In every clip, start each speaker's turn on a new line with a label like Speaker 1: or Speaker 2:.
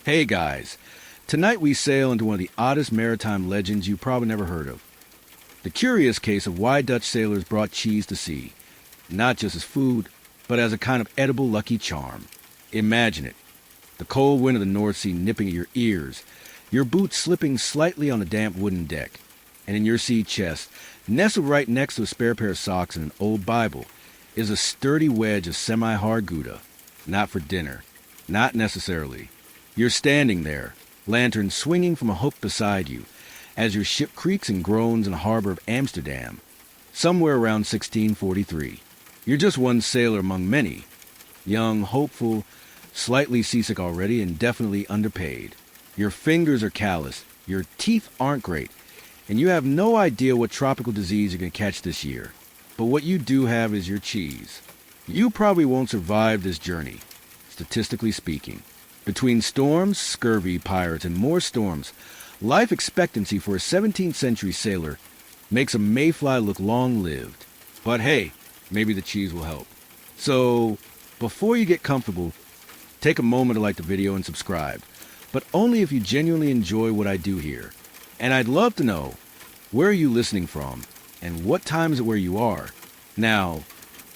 Speaker 1: Hey guys, tonight we sail into one of the oddest maritime legends you've probably never heard of. The curious case of why Dutch sailors brought cheese to sea, not just as food, but as a kind of edible lucky charm. Imagine it, the cold wind of the North Sea nipping at your ears, your boots slipping slightly on the damp wooden deck, and in your sea chest, nestled right next to a spare pair of socks and an old Bible, is a sturdy wedge of semi-hard Gouda. Not for dinner. Not necessarily. You're standing there, lantern swinging from a hook beside you, as your ship creaks and groans in the harbor of Amsterdam, somewhere around 1643. You're just one sailor among many, young, hopeful, slightly seasick already, and definitely underpaid. Your fingers are calloused, your teeth aren't great, and you have no idea what tropical disease you're going to catch this year. But what you do have is your cheese. You probably won't survive this journey, statistically speaking. Between storms, scurvy, pirates, and more storms, life expectancy for a 17th century sailor makes a mayfly look long-lived. But hey, maybe the cheese will help. So, before you get comfortable, take a moment to like the video and subscribe, but only if you genuinely enjoy what I do here. And I'd love to know, where are you listening from, and what time is it where you are? Now,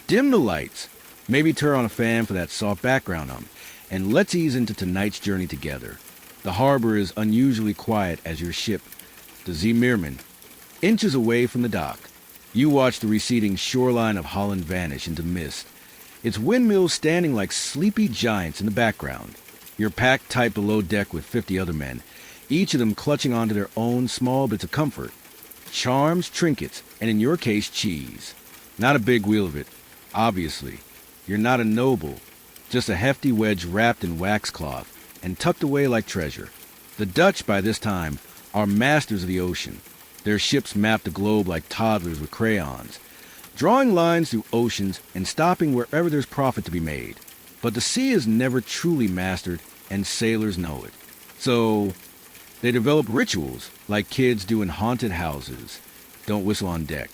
Speaker 1: dim the lights, maybe turn on a fan for that soft background hum, and let's ease into tonight's journey together. The harbor is unusually quiet as your ship, the Zeemeermin, inches away from the dock. You watch the receding shoreline of Holland vanish into mist, its windmills standing like sleepy giants in the background. You're packed tight below deck with 50 other men, each of them clutching onto their own small bits of comfort. Charms, trinkets, and in your case, cheese. Not a big wheel of it, obviously. You're not a noble, just a hefty wedge wrapped in waxcloth and tucked away like treasure. The Dutch, by this time, are masters of the ocean. Their ships map the globe like toddlers with crayons, drawing lines through oceans and stopping wherever there's profit to be made. But the sea is never truly mastered, and sailors know it. So, they develop rituals like kids do in haunted houses. Don't whistle on deck.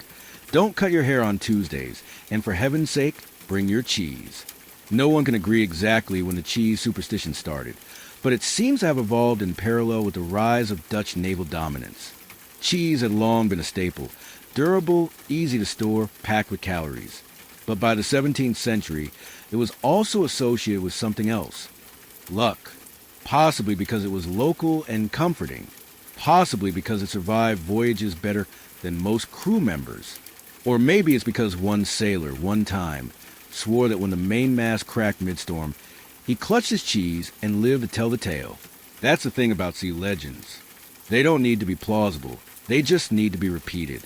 Speaker 1: Don't cut your hair on Tuesdays. And for heaven's sake, bring your cheese. No one can agree exactly when the cheese superstition started, but it seems to have evolved in parallel with the rise of Dutch naval dominance. Cheese had long been a staple, durable, easy to store, packed with calories. But by the 17th century, it was also associated with something else. Luck. Possibly because it was local and comforting. Possibly because it survived voyages better than most crew members. Or maybe it's because one sailor, one time, swore that when the mainmast cracked midstorm, he clutched his cheese and lived to tell the tale. That's the thing about sea legends. They don't need to be plausible. They just need to be repeated.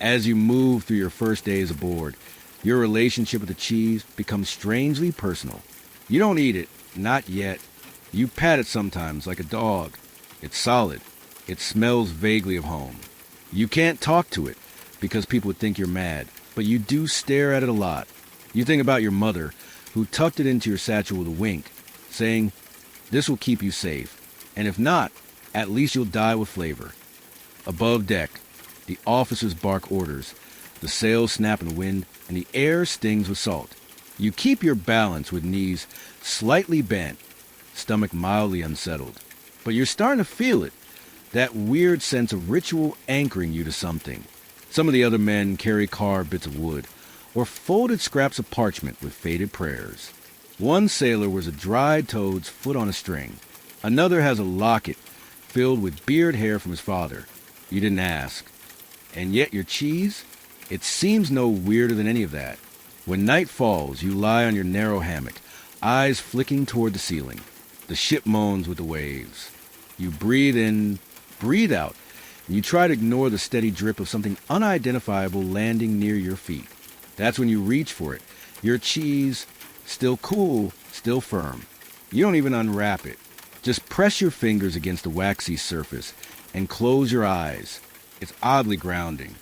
Speaker 1: As you move through your first days aboard, your relationship with the cheese becomes strangely personal. You don't eat it, not yet. You pat it sometimes like a dog. It's solid. It smells vaguely of home. You can't talk to it because people would think you're mad, but you do stare at it a lot. You think about your mother, who tucked it into your satchel with a wink, saying, "This will keep you safe, and if not, at least you'll die with flavor." Above deck, the officers bark orders, the sails snap in the wind, and the air stings with salt. You keep your balance with knees slightly bent, stomach mildly unsettled. But you're starting to feel it, that weird sense of ritual anchoring you to something. Some of the other men carry carved bits of wood, or folded scraps of parchment with faded prayers. One sailor wears a dried toad's foot on a string. Another has a locket filled with beard hair from his father. You didn't ask. And yet your cheese? It seems no weirder than any of that. When night falls, you lie on your narrow hammock, eyes flicking toward the ceiling. The ship moans with the waves. You breathe in, breathe out, and you try to ignore the steady drip of something unidentifiable landing near your feet. That's when you reach for it. Your cheese, still cool, still firm. You don't even unwrap it. Just press your fingers against the waxy surface and close your eyes. It's oddly grounding.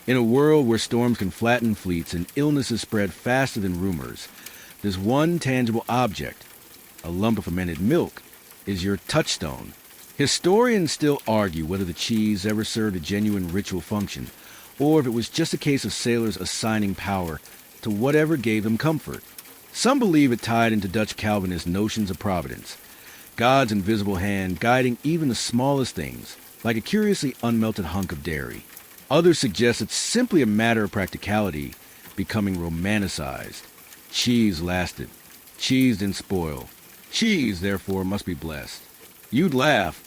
Speaker 1: In a world where storms can flatten fleets and illnesses spread faster than rumors, this one tangible object, a lump of fermented milk, is your touchstone. Historians still argue whether the cheese ever served a genuine ritual function, or if it was just a case of sailors assigning power to whatever gave them comfort. Some believe it tied into Dutch Calvinist notions of providence. God's invisible hand guiding even the smallest things, like a curiously unmelted hunk of dairy. Others suggest it's simply a matter of practicality becoming romanticized. Cheese lasted. Cheese didn't spoil. Cheese, therefore, must be blessed. You'd laugh,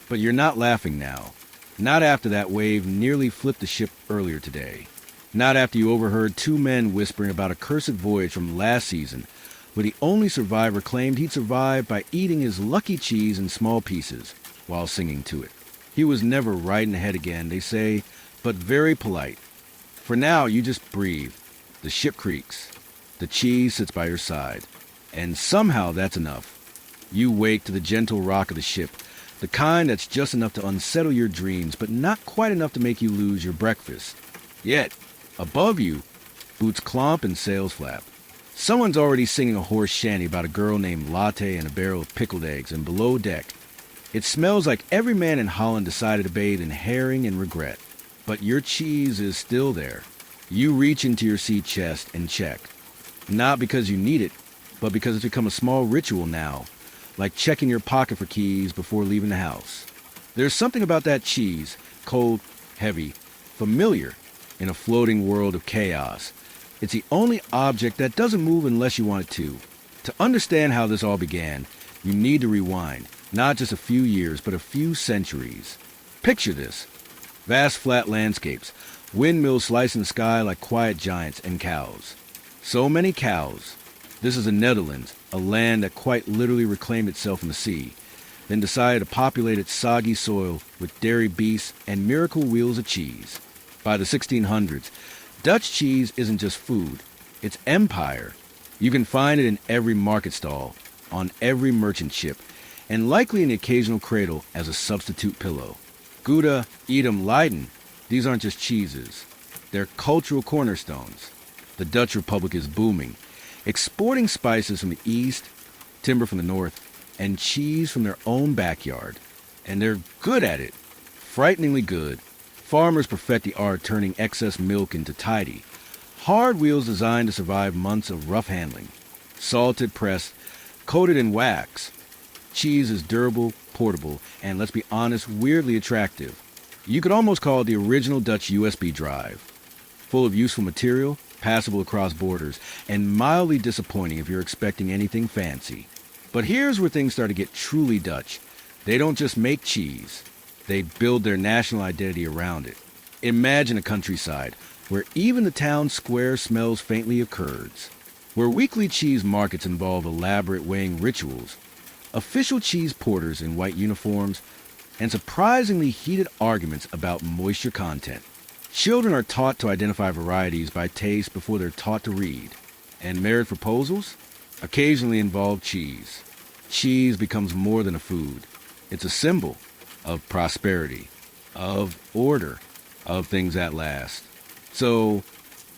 Speaker 1: but you're not laughing now. Not after that wave nearly flipped the ship earlier today. Not after you overheard two men whispering about a cursed voyage from last season, where the only survivor claimed he'd survived by eating his lucky cheese in small pieces while singing to it. He was never riding ahead again, they say, but very polite. For now, you just breathe. The ship creaks. The cheese sits by your side. And somehow that's enough. You wake to the gentle rock of the ship, the kind that's just enough to unsettle your dreams, but not quite enough to make you lose your breakfast. Yet, above you, boots clomp and sails flap. Someone's already singing a hoarse shanty about a girl named Latte and a barrel of pickled eggs, and below deck, it smells like every man in Holland decided to bathe in herring and regret. But your cheese is still there. You reach into your sea chest and check. Not because you need it, but because it's become a small ritual now, like checking your pocket for keys before leaving the house. There's something about that cheese, cold, heavy, familiar, in a floating world of chaos. It's the only object that doesn't move unless you want it to. To understand how this all began, you need to rewind, not just a few years, but a few centuries. Picture this. Vast flat landscapes, windmills slicing the sky like quiet giants, and cows. So many cows. This is the Netherlands, a land that quite literally reclaimed itself from the sea, then decided to populate its soggy soil with dairy beasts and miracle wheels of cheese. By the 1600s, Dutch cheese isn't just food, it's empire. You can find it in every market stall, on every merchant ship, and likely in the occasional cradle as a substitute pillow. Gouda, Edam, Leiden, these aren't just cheeses. They're cultural cornerstones. The Dutch Republic is booming, exporting spices from the east, timber from the north, and cheese from their own backyard. And they're good at it. Frighteningly good. Farmers perfect the art turning excess milk into tidy. Hard wheels designed to survive months of rough handling. Salted, pressed, coated in wax. Cheese is durable, portable, and let's be honest, weirdly attractive. You could almost call it the original Dutch USB drive. Full of useful material, passable across borders, and mildly disappointing if you're expecting anything fancy. But here's where things start to get truly Dutch. They don't just make cheese. They build their national identity around it. Imagine a countryside where even the town square smells faintly of curds, where weekly cheese markets involve elaborate weighing rituals, official cheese porters in white uniforms, and surprisingly heated arguments about moisture content. Children are taught to identify varieties by taste before they're taught to read. And marriage proposals occasionally involve cheese. Cheese becomes more than a food. It's a symbol of prosperity, of order, of things that last. So,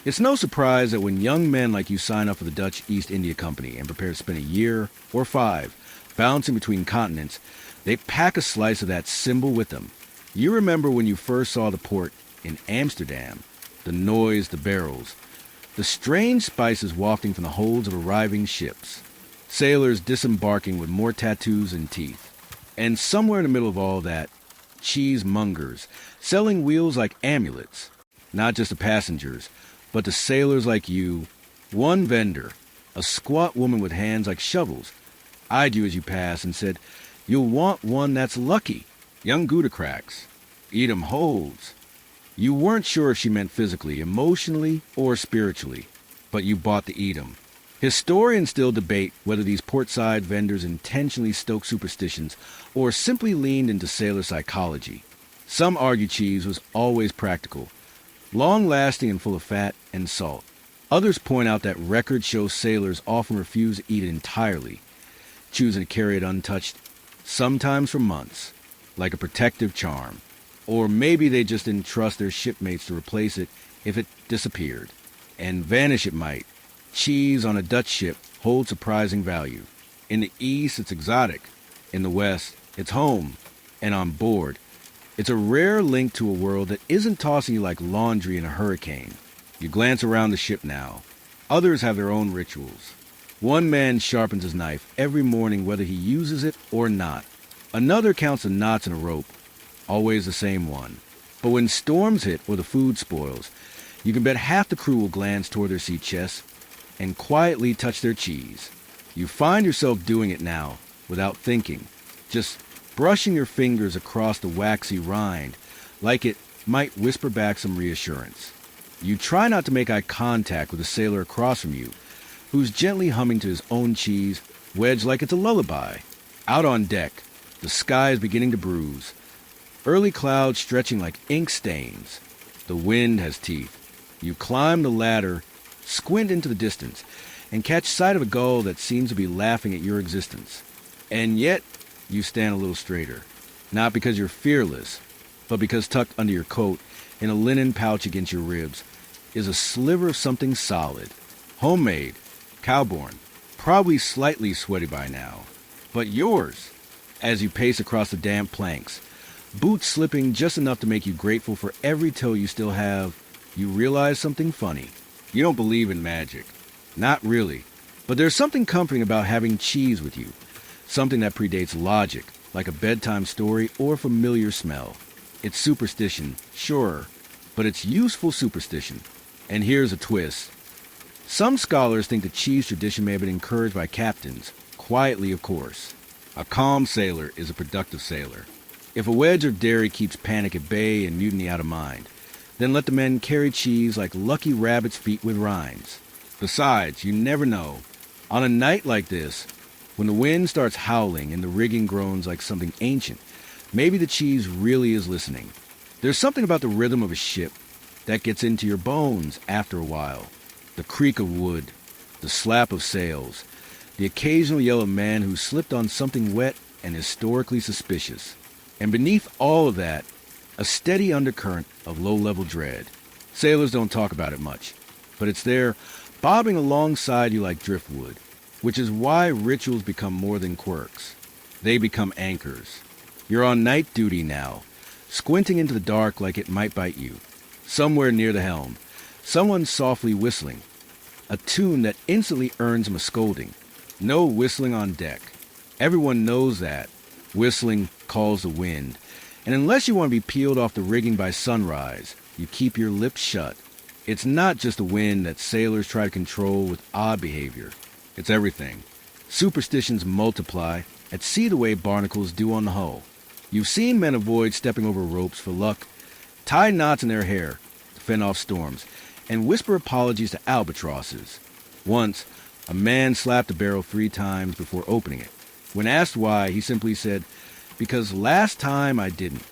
Speaker 1: it's no surprise that when young men like you sign up for the Dutch East India Company and prepare to spend a year or 5 bouncing between continents, they pack a slice of that symbol with them. You remember when you first saw the port in Amsterdam, the noise, the barrels, the strange spices wafting from the holds of arriving ships, sailors disembarking with more tattoos than teeth. And somewhere in the middle of all that, cheesemongers, selling wheels like amulets, not just to passengers, but to sailors like you. One vendor, a squat woman with hands like shovels, eyed you as you passed and said, "You'll want one that's lucky. Young Gouda cracks. Eat 'em holds." You weren't sure if she meant physically, emotionally, or spiritually, but you bought the eat 'em. Historians still debate whether these portside vendors intentionally stoked superstitions or simply leaned into sailor psychology. Some argue cheese was always practical, long-lasting and full of fat and salt. Others point out that records show sailors often refuse to eat it entirely, choosing to carry it untouched, sometimes for months, like a protective charm. Or maybe they just didn't trust their shipmates to replace it if it disappeared. And vanish it might. Cheese on a Dutch ship holds surprising value. In the East, it's exotic. In the West, it's home. And on board, it's a rare link to a world that isn't tossing you like laundry in a hurricane. You glance around the ship now. Others have their own rituals. One man sharpens his knife every morning whether he uses it or not. Another counts the knots in a rope, always the same one. But when storms hit or the food spoils, you can bet half the crew will glance toward their sea chests and quietly touch their cheese. You find yourself doing it now, without thinking, just brushing your fingers across the waxy rind, like it might whisper back some reassurance. You try not to make eye contact with the sailor across from you, who's gently humming to his own cheese, wedged like it's a lullaby. Out on deck, the sky is beginning to bruise, early clouds stretching like ink stains. The wind has teeth. You climb the ladder, squint into the distance, and catch sight of a gull that seems to be laughing at your existence. And yet, you stand a little straighter. Not because you're fearless, but because tucked under your coat, in a linen pouch against your ribs, is a sliver of something solid. Homemade, cowborn, probably slightly sweaty by now. But yours, as you pace across the damp planks, boots slipping just enough to make you grateful for every toe you still have, you realize something funny. You don't believe in magic. Not really. But there's something comforting about having cheese with you. Something that predates logic, like a bedtime story or a familiar smell. It's superstition, sure, but it's useful superstition. And here's a twist. Some scholars think the cheese tradition may have been encouraged by captains, quietly of course. A calm sailor is a productive sailor. If a wedge of dairy keeps panic at bay and mutiny out of mind, then let the men carry cheese like lucky rabbits' feet with rinds. Besides, you never know. On a night like this, when the wind starts howling and the rigging groans like something ancient, maybe the cheese really is listening. There's something about the rhythm of a ship that gets into your bones after a while. The creak of wood, the slap of sails, the occasional yell of man who slipped on something wet and historically suspicious. And beneath all of that, a steady undercurrent of low-level dread. Sailors don't talk about it much, but it's there, bobbing alongside you like driftwood, which is why rituals become more than quirks. They become anchors. You're on night duty now, squinting into the dark like it might bite you. Somewhere near the helm, someone's softly whistling, a tune that instantly earns him a scolding. No whistling on deck. Everyone knows that. Whistling calls the wind. And unless you want to be peeled off the rigging by sunrise, you keep your lips shut. It's not just the wind that sailors try to control with odd behavior. It's everything. Superstitions multiply at sea the way barnacles do on the hull. You've seen men avoid stepping over ropes for luck, tie knots in their hair to fend off storms, and whisper apologies to albatrosses. Once, a man slapped a barrel 3 times before opening it. When asked why, he simply said, "Because last time I didn't."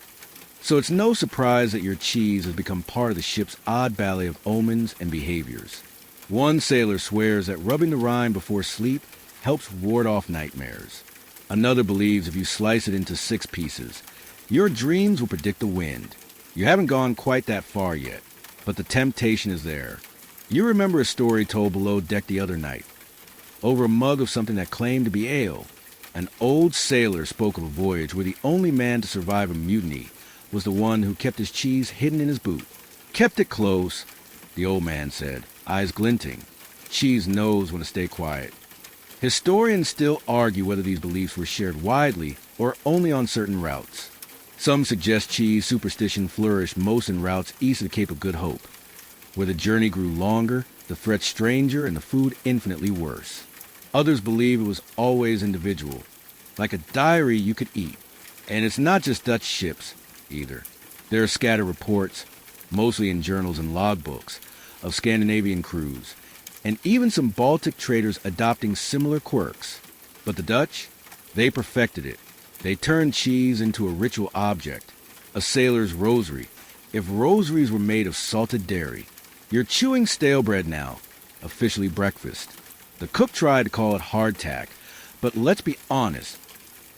Speaker 1: So it's no surprise that your cheese has become part of the ship's odd ballet of omens and behaviors. One sailor swears that rubbing the rind before sleep helps ward off nightmares. Another believes if you slice it into 6 pieces, your dreams will predict the wind. You haven't gone quite that far yet, but the temptation is there. You remember a story told below deck the other night. Over a mug of something that claimed to be ale, an old sailor spoke of a voyage where the only man to survive a mutiny was the one who kept his cheese hidden in his boot. Kept it close, the old man said, eyes glinting. Cheese knows when to stay quiet. Historians still argue whether these beliefs were shared widely or only on certain routes. Some suggest cheese superstition flourished most in routes east of the Cape of Good Hope, where the journey grew longer, the threat stranger, and the food infinitely worse. Others believe it was always individual, like a diary you could eat. And it's not just Dutch ships, either. There are scattered reports, mostly in journals and logbooks, of Scandinavian crews, and even some Baltic traders adopting similar quirks. But the Dutch, they perfected it. They turned cheese into a ritual object, a sailor's rosary, if rosaries were made of salted dairy. You're chewing stale bread now, officially breakfast. The cook tried to call it hardtack, but let's be honest,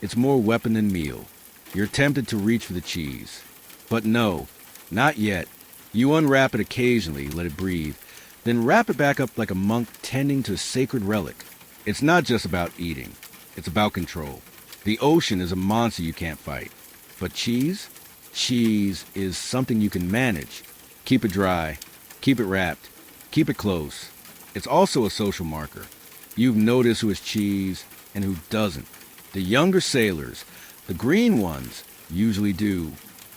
Speaker 1: it's more weapon than meal. You're tempted to reach for the cheese. But no, not yet. You unwrap it occasionally, let it breathe, then wrap it back up like a monk tending to a sacred relic. It's not just about eating. It's about control. The ocean is a monster you can't fight. But cheese? Cheese is something you can manage. Keep it dry. Keep it wrapped. Keep it close. It's also a social marker. You've noticed who has cheese and who doesn't. The younger sailors, the green ones, usually do.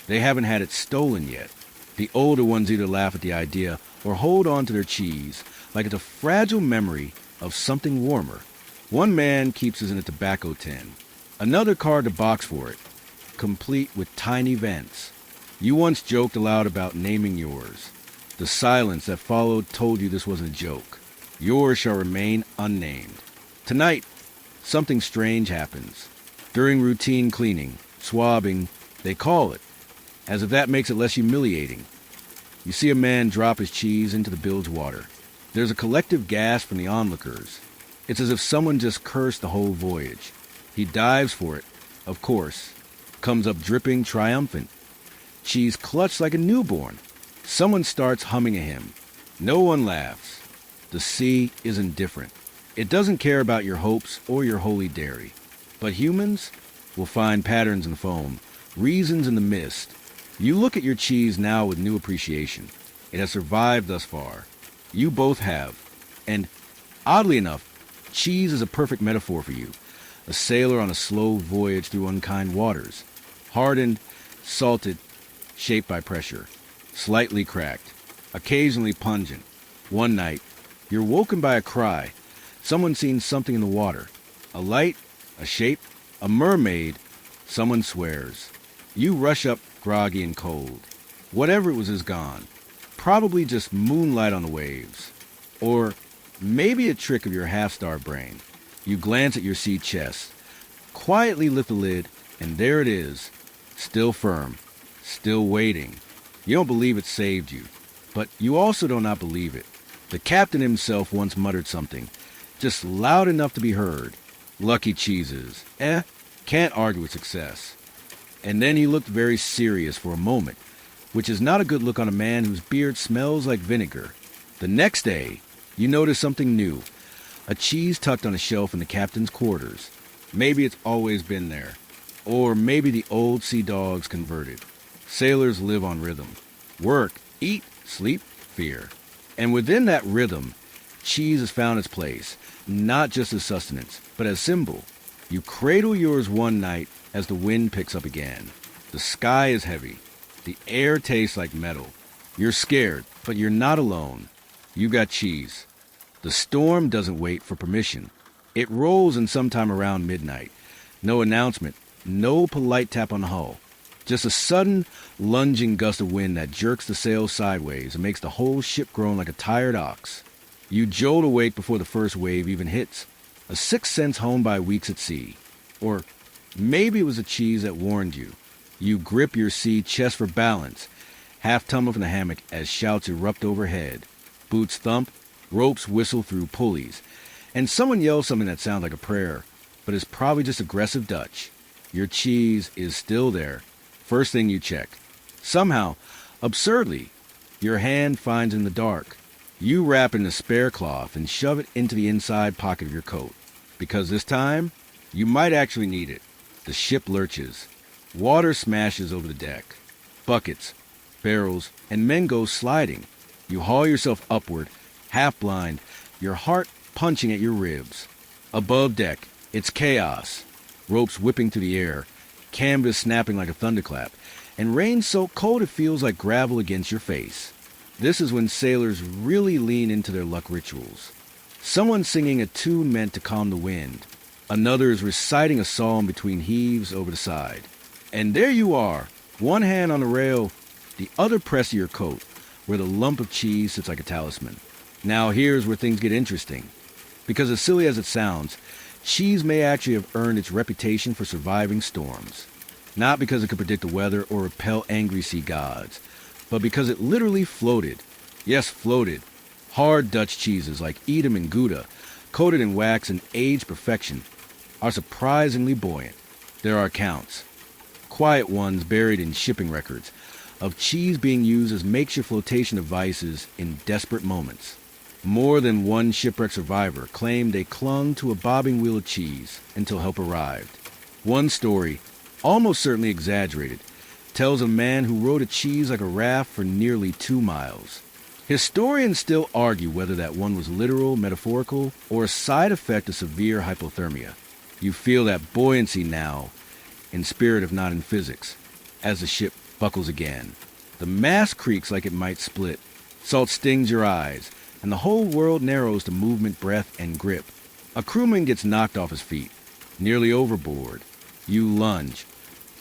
Speaker 1: They haven't had it stolen yet. The older ones either laugh at the idea or hold on to their cheese like it's a fragile memory of something warmer. One man keeps his in a tobacco tin. Another carved a box for it, complete with tiny vents. You once joked aloud about naming yours. The silence that followed told you this wasn't a joke. Yours shall remain unnamed. Tonight, something strange happens. During routine cleaning, swabbing, they call it, as if that makes it less humiliating. You see a man drop his cheese into the bilge water. There's a collective gasp from the onlookers. It's as if someone just cursed the whole voyage. He dives for it, of course, comes up dripping, triumphant. Cheese clutched like a newborn. Someone starts humming a hymn. No one laughs. The sea is indifferent. It doesn't care about your hopes or your holy dairy. But humans will find patterns in the foam, reasons in the mist. You look at your cheese now with new appreciation. It has survived thus far. You both have. And, oddly enough, cheese is a perfect metaphor for you. A sailor on a slow voyage through unkind waters. Hardened, salted, shaped by pressure. Slightly cracked. Occasionally pungent. One night, you're woken by a cry. Someone's seen something in the water. A light, a shape, a mermaid. Someone swears. You rush up, groggy and cold. Whatever it was is gone. Probably just moonlight on the waves. Or maybe a trick of your half-starved brain. You glance at your sea chest, quietly lift the lid, and there it is, still firm, still waiting. You don't believe it saved you, but you also do not believe it. The captain himself once muttered something, just loud enough to be heard. Lucky cheeses. Can't argue with success. And then he looked very serious for a moment, which is not a good look on a man whose beard smells like vinegar. The next day, you notice something new. A cheese tucked on a shelf in the captain's quarters. Maybe it's always been there. Or maybe the old sea dogs converted. Sailors live on rhythm. Work, eat, sleep, fear. And within that rhythm, cheese has found its place, not just as sustenance, but as symbol. You cradle yours one night as the wind picks up again. The sky is heavy. The air tastes like metal. You're scared, but you're not alone. You got cheese. The storm doesn't wait for permission. It rolls in sometime around midnight. No announcement, no polite tap on the hull. Just a sudden, lunging gust of wind that jerks the sail sideways and makes the whole ship groan like a tired ox. You jolt awake before the first wave even hits. A sixth sense honed by weeks at sea. Or maybe it was a cheese that warned you. You grip your sea chest for balance, half tumble from the hammock as shouts erupt overhead. Boots thump, ropes whistle through pulleys, and someone yells something that sounds like a prayer, but is probably just aggressive Dutch. Your cheese is still there. First thing you check. Somehow, absurdly, your hand finds in the dark. You wrap it in a spare cloth and shove it into the inside pocket of your coat. Because this time, you might actually need it. The ship lurches. Water smashes over the deck. Buckets, barrels, and men go sliding. You haul yourself upward, half blind, your heart punching at your ribs. Above deck, it's chaos. Ropes whipping through the air, canvas snapping like a thunderclap, and rain so cold it feels like gravel against your face. This is when sailors really lean into their luck rituals. Someone's singing a tune meant to calm the wind. Another is reciting a psalm between heaves over the side. And there you are, one hand on the rail, the other pressed to your coat, where the lump of cheese sits like a talisman. Now here's where things get interesting. Because as silly as it sounds, cheese may actually have earned its reputation for surviving storms. Not because it could predict the weather or repel angry sea gods, but because it literally floated. Yes, floated. Hard Dutch cheeses like Edam and Gouda, coated in wax and aged perfection, are surprisingly buoyant. There are accounts, quiet ones buried in shipping records, of cheese being used as makeshift flotation devices in desperate moments. More than one shipwreck survivor claimed they clung to a bobbing wheel of cheese until help arrived. One story, almost certainly exaggerated, tells of a man who rode a cheese like a raft for nearly 2 miles. Historians still argue whether that one was literal, metaphorical, or a side effect of severe hypothermia. You feel that buoyancy now, in spirit if not in physics, as the ship buckles again. The mast creaks like it might split. Salt stings your eyes, and the whole world narrows to movement, breath, and grip. A crewman gets knocked off his feet, nearly overboard. You lunge,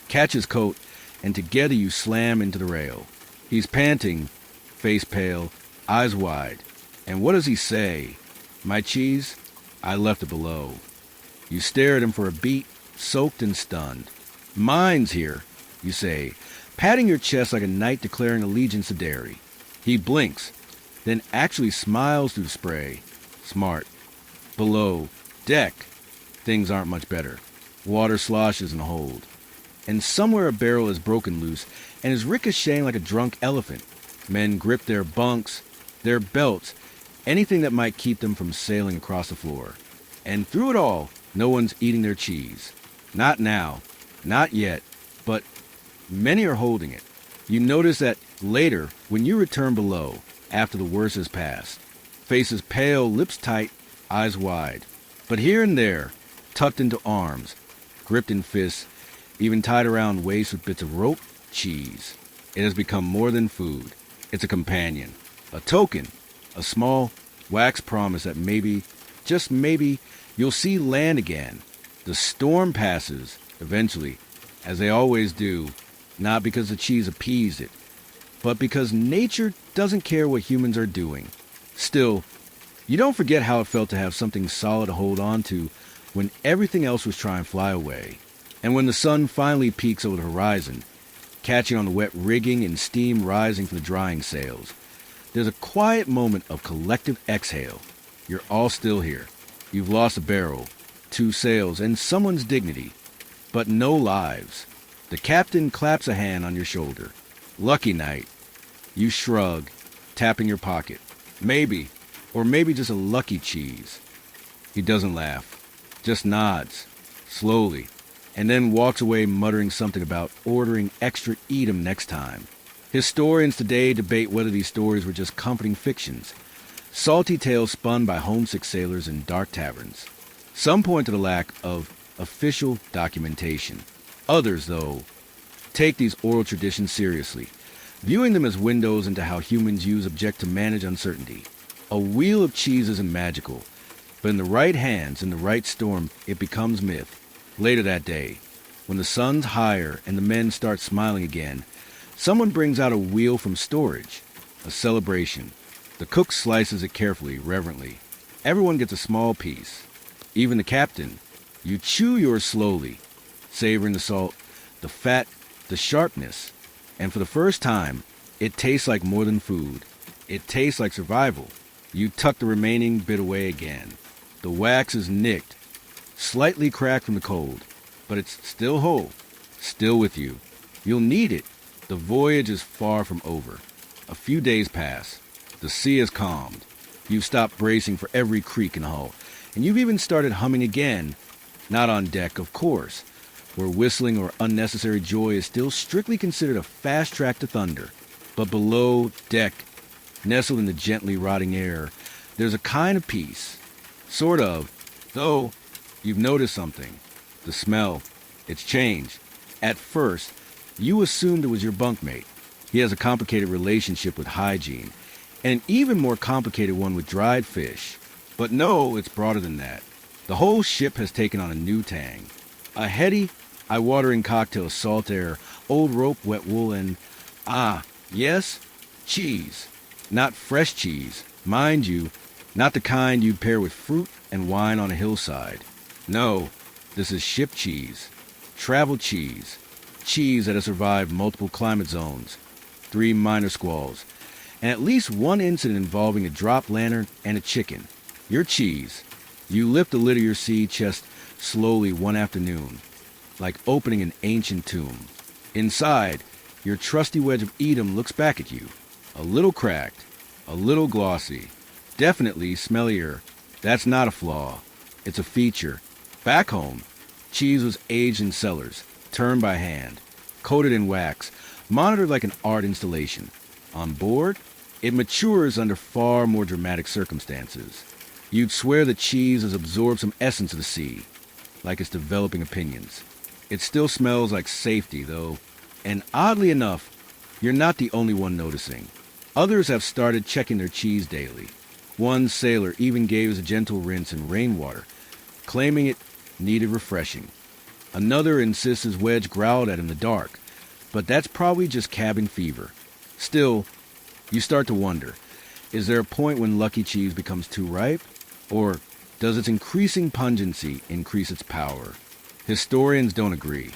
Speaker 1: catch his coat, and together you slam into the rail. He's panting, face pale, eyes wide. And what does he say? My cheese? I left it below. You stare at him for a beat, soaked and stunned. Mine's here, you say, patting your chest like a knight declaring allegiance to dairy. He blinks, then actually smiles through the spray. Smart. Below, deck, things aren't much better. Water sloshes in the hold. And somewhere a barrel is broken loose and is ricocheting like a drunk elephant. Men grip their bunks, their belts, anything that might keep them from sailing across the floor. And through it all, no one's eating their cheese. Not now. Not yet. But many are holding it. You notice that later, when you return below, after the worst has passed. Faces pale, lips tight, eyes wide. But here and there, tucked into arms, gripped in fists, even tied around waists with bits of rope, cheese. It has become more than food. It's a companion, a token, a small wax promise that maybe, just maybe, you'll see land again. The storm passes, eventually, as they always do, not because the cheese appeased it, but because nature doesn't care what humans are doing. Still, you don't forget how it felt to have something solid to hold on to when everything else was trying to fly away. And when the sun finally peaks over the horizon, catching on the wet rigging and steam rising from the drying sails, there's a quiet moment of collective exhale. You're all still here. You've lost a barrel, 2 sails, and someone's dignity, but no lives. The captain claps a hand on your shoulder. Lucky night. You shrug, tapping your pocket. Maybe, or maybe just a lucky cheese. He doesn't laugh, just nods, slowly, and then walks away muttering something about ordering extra eat 'em next time. Historians today debate whether these stories were just comforting fictions, salty tales spun by homesick sailors in dark taverns. Some point to the lack of official documentation. Others, though, take these oral traditions seriously, viewing them as windows into how humans use object to manage uncertainty. A wheel of cheese isn't magical, but in the right hands, in the right storm, it becomes myth. Later that day, when the sun's higher and the men start smiling again, someone brings out a wheel from storage, a celebration. The cook slices it carefully, reverently. Everyone gets a small piece, even the captain. You chew yours slowly, savoring the salt, the fat, the sharpness, and for the first time, it tastes like more than food. It tastes like survival. You tuck the remaining bit away again. The wax is nicked, slightly cracked from the cold, but it's still whole, still with you. You'll need it. The voyage is far from over. A few days pass. The sea has calmed. You've stopped bracing for every creak in the hull, and you've even started humming again. Not on deck, of course, where whistling or unnecessary joy is still strictly considered a fast track to thunder. But below deck, nestled in the gently rotting air, there's a kind of peace. Sort of, though you've noticed something. The smell. It's changed. At first, you assumed it was your bunkmate. He has a complicated relationship with hygiene, and an even more complicated one with dried fish. But no, it's broader than that. The whole ship has taken on a new tang. A heady, eye-watering cocktail of salt air, old rope, wet wool, and, yes, cheese. Not fresh cheese, mind you, not the kind you'd pair with fruit and wine on a hillside. No, this is ship cheese, travel cheese, cheese that has survived multiple climate zones, 3 minor squalls, and at least one incident involving a dropped lantern and a chicken. Your cheese. You lift the lid of your sea chest slowly one afternoon, like opening an ancient tomb. Inside, your trusty wedge of Edam looks back at you. A little cracked, a little glossy, definitely smellier. That's not a flaw. It's a feature. Back home, cheese was aged in cellars, turned by hand, coated in wax, monitored like an art installation. On board, It matures under far more dramatic circumstances. You'd swear the cheese has absorbed some essence of the sea, like it's developing opinions. It still smells like safety, though, and oddly enough, you're not the only one noticing. Others have started checking their cheese daily. One sailor even gave us a gentle rinse in rainwater, claiming it needed refreshing. Another insists his wedge growled at in the dark, but that's probably just cabin fever. Still, you start to wonder, is there a point when lucky cheese becomes too ripe? Or does its increasing pungency increase its power? Historians don't agree.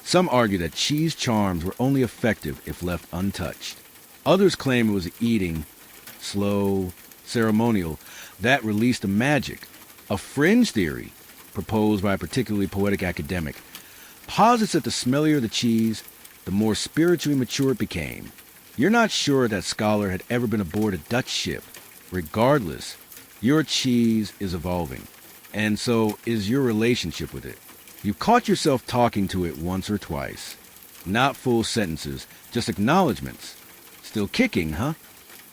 Speaker 1: Some argue that cheese charms were only effective if left untouched. Others claim it was eating, slow, ceremonial, that released the magic. A fringe theory, proposed by a particularly poetic academic, posits that the smellier the cheese, the more spiritually mature it became. You're not sure that scholar had ever been aboard a Dutch ship. Regardless, your cheese is evolving, and so is your relationship with it. You've caught yourself talking to it once or twice. Not full sentences, just acknowledgments. Still kicking, huh?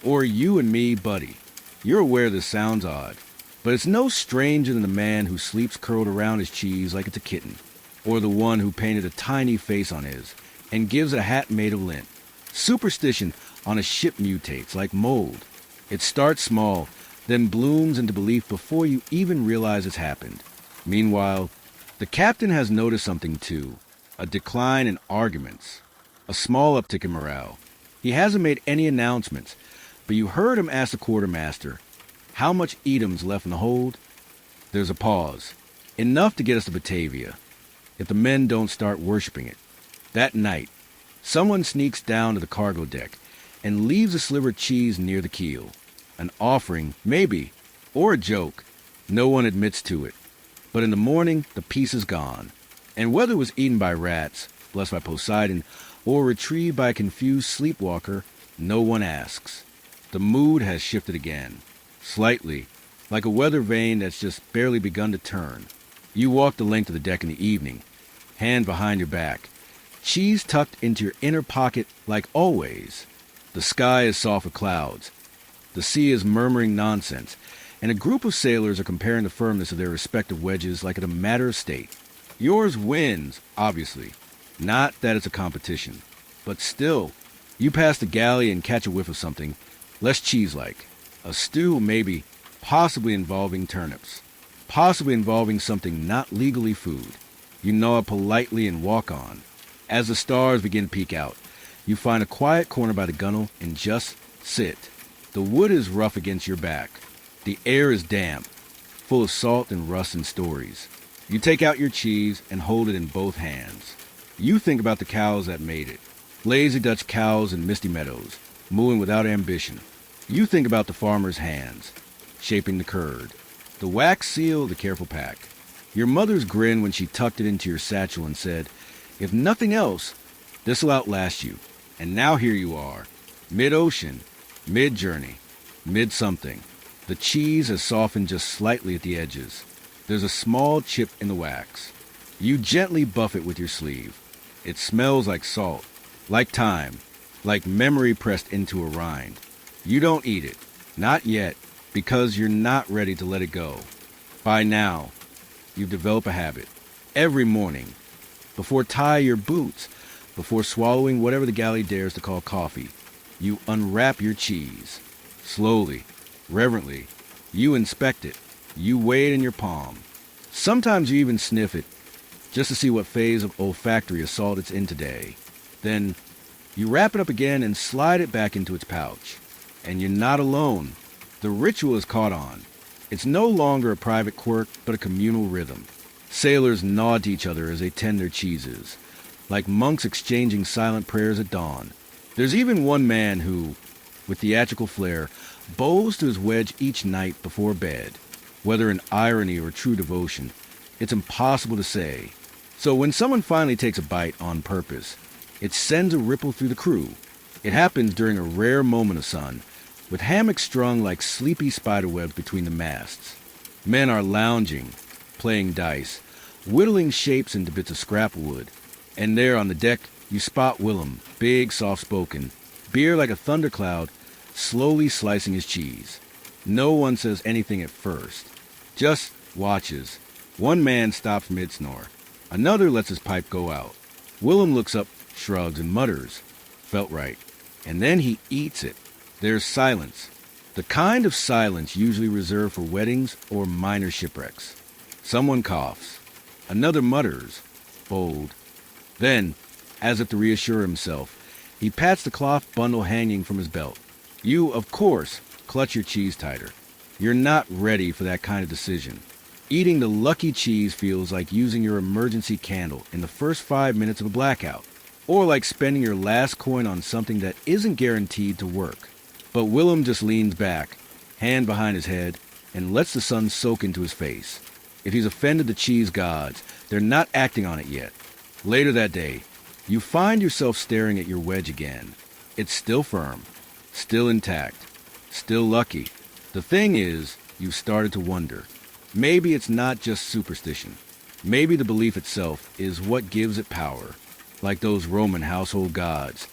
Speaker 1: Or you and me, buddy. You're aware this sounds odd, but it's no stranger than the man who sleeps curled around his cheese like it's a kitten, or the one who painted a tiny face on his and gives a hat made of lint. Superstition on a ship mutates like mold. It starts small, then blooms into belief before you even realize it's happened. Meanwhile, the captain has noticed something too, a decline in arguments, a small uptick in morale. He hasn't made any announcements, but you heard him ask the quartermaster, how much Edom's left in the hold? There's a pause, enough to get us to Batavia, if the men don't start worshiping it. That night, someone sneaks down to the cargo deck and leaves a sliver of cheese near the keel. An offering, maybe, or a joke. No one admits to it. But in the morning, the piece is gone. And whether it was eaten by rats, blessed by Poseidon, or retrieved by a confused sleepwalker, no one asks. The mood has shifted again. Slightly, like a weather vane that's just barely begun to turn. You walk the length of the deck in the evening, hand behind your back, cheese tucked into your inner pocket like always. The sky is soft with clouds. The sea is murmuring nonsense, and a group of sailors are comparing the firmness of their respective wedges like it's a matter of state. Yours wins, obviously. Not that it's a competition. But still, you pass the galley and catch a whiff of something less cheese-like. A stew, maybe, possibly involving turnips. Possibly involving something not legally food. You gnaw it politely and walk on. As the stars begin to peek out, you find a quiet corner by the gunwale and just sit. The wood is rough against your back. The air is damp, full of salt and rust and stories. You take out your cheese and hold it in both hands. You think about the cows that made it. Lazy Dutch cows in misty meadows, mooing without ambition. You think about the farmer's hands, shaping the curd. The wax seal, the careful pack. Your mother's grin when she tucked it into your satchel and said, if nothing else, this'll outlast you. And now here you are, mid-ocean, mid-journey, mid-something. The cheese has softened just slightly at the edges. There's a small chip in the wax. You gently buff it with your sleeve. It smells like salt, like time, like memory pressed into a rind. You don't eat it, not yet, because you're not ready to let it go. By now, you've developed a habit. Every morning, before tie your boots, before swallowing whatever the galley dares to call coffee, you unwrap your cheese. Slowly, reverently, you inspect it. You weigh it in your palm. Sometimes you even sniff it, just to see what phase of olfactory assault it's in today. Then, you wrap it up again and slide it back into its pouch. And you're not alone. The ritual is caught on. It's no longer a private quirk, but a communal rhythm. Sailors nod to each other as they tend their cheeses, like monks exchanging silent prayers at dawn. There's even one man who, with theatrical flair, bows to his wedge each night before bed. Whether in irony or true devotion, it's impossible to say. So when someone finally takes a bite on purpose, it sends a ripple through the crew. It happens during a rare moment of sun, with hammocks strung like sleepy spiderwebs between the masts. Men are lounging, playing dice, whittling shapes into bits of scrap wood. And there on the deck, you spot Willem, big, soft-spoken, beard like a thundercloud, slowly slicing his cheese. No one says anything at first, just watches. One man stops mid-snore. Another lets his pipe go out. Willem looks up, shrugs, and mutters, "Felt right." And then he eats it. There's silence. The kind of silence usually reserved for weddings or minor shipwrecks. Someone coughs. Another mutters, bold. Then, as if to reassure himself, he pats the cloth bundle hanging from his belt. You, of course, clutch your cheese tighter. You're not ready for that kind of decision. Eating the lucky cheese feels like using your emergency candle in the first 5 minutes of a blackout, or like spending your last coin on something that isn't guaranteed to work. But Willem just leans back, hand behind his head, and lets the sun soak into his face. If he's offended the cheese gods, they're not acting on it yet. Later that day, you find yourself staring at your wedge again. It's still firm, still intact, still lucky. The thing is, you've started to wonder. Maybe it's not just superstition. Maybe the belief itself is what gives it power, like those Roman household gods.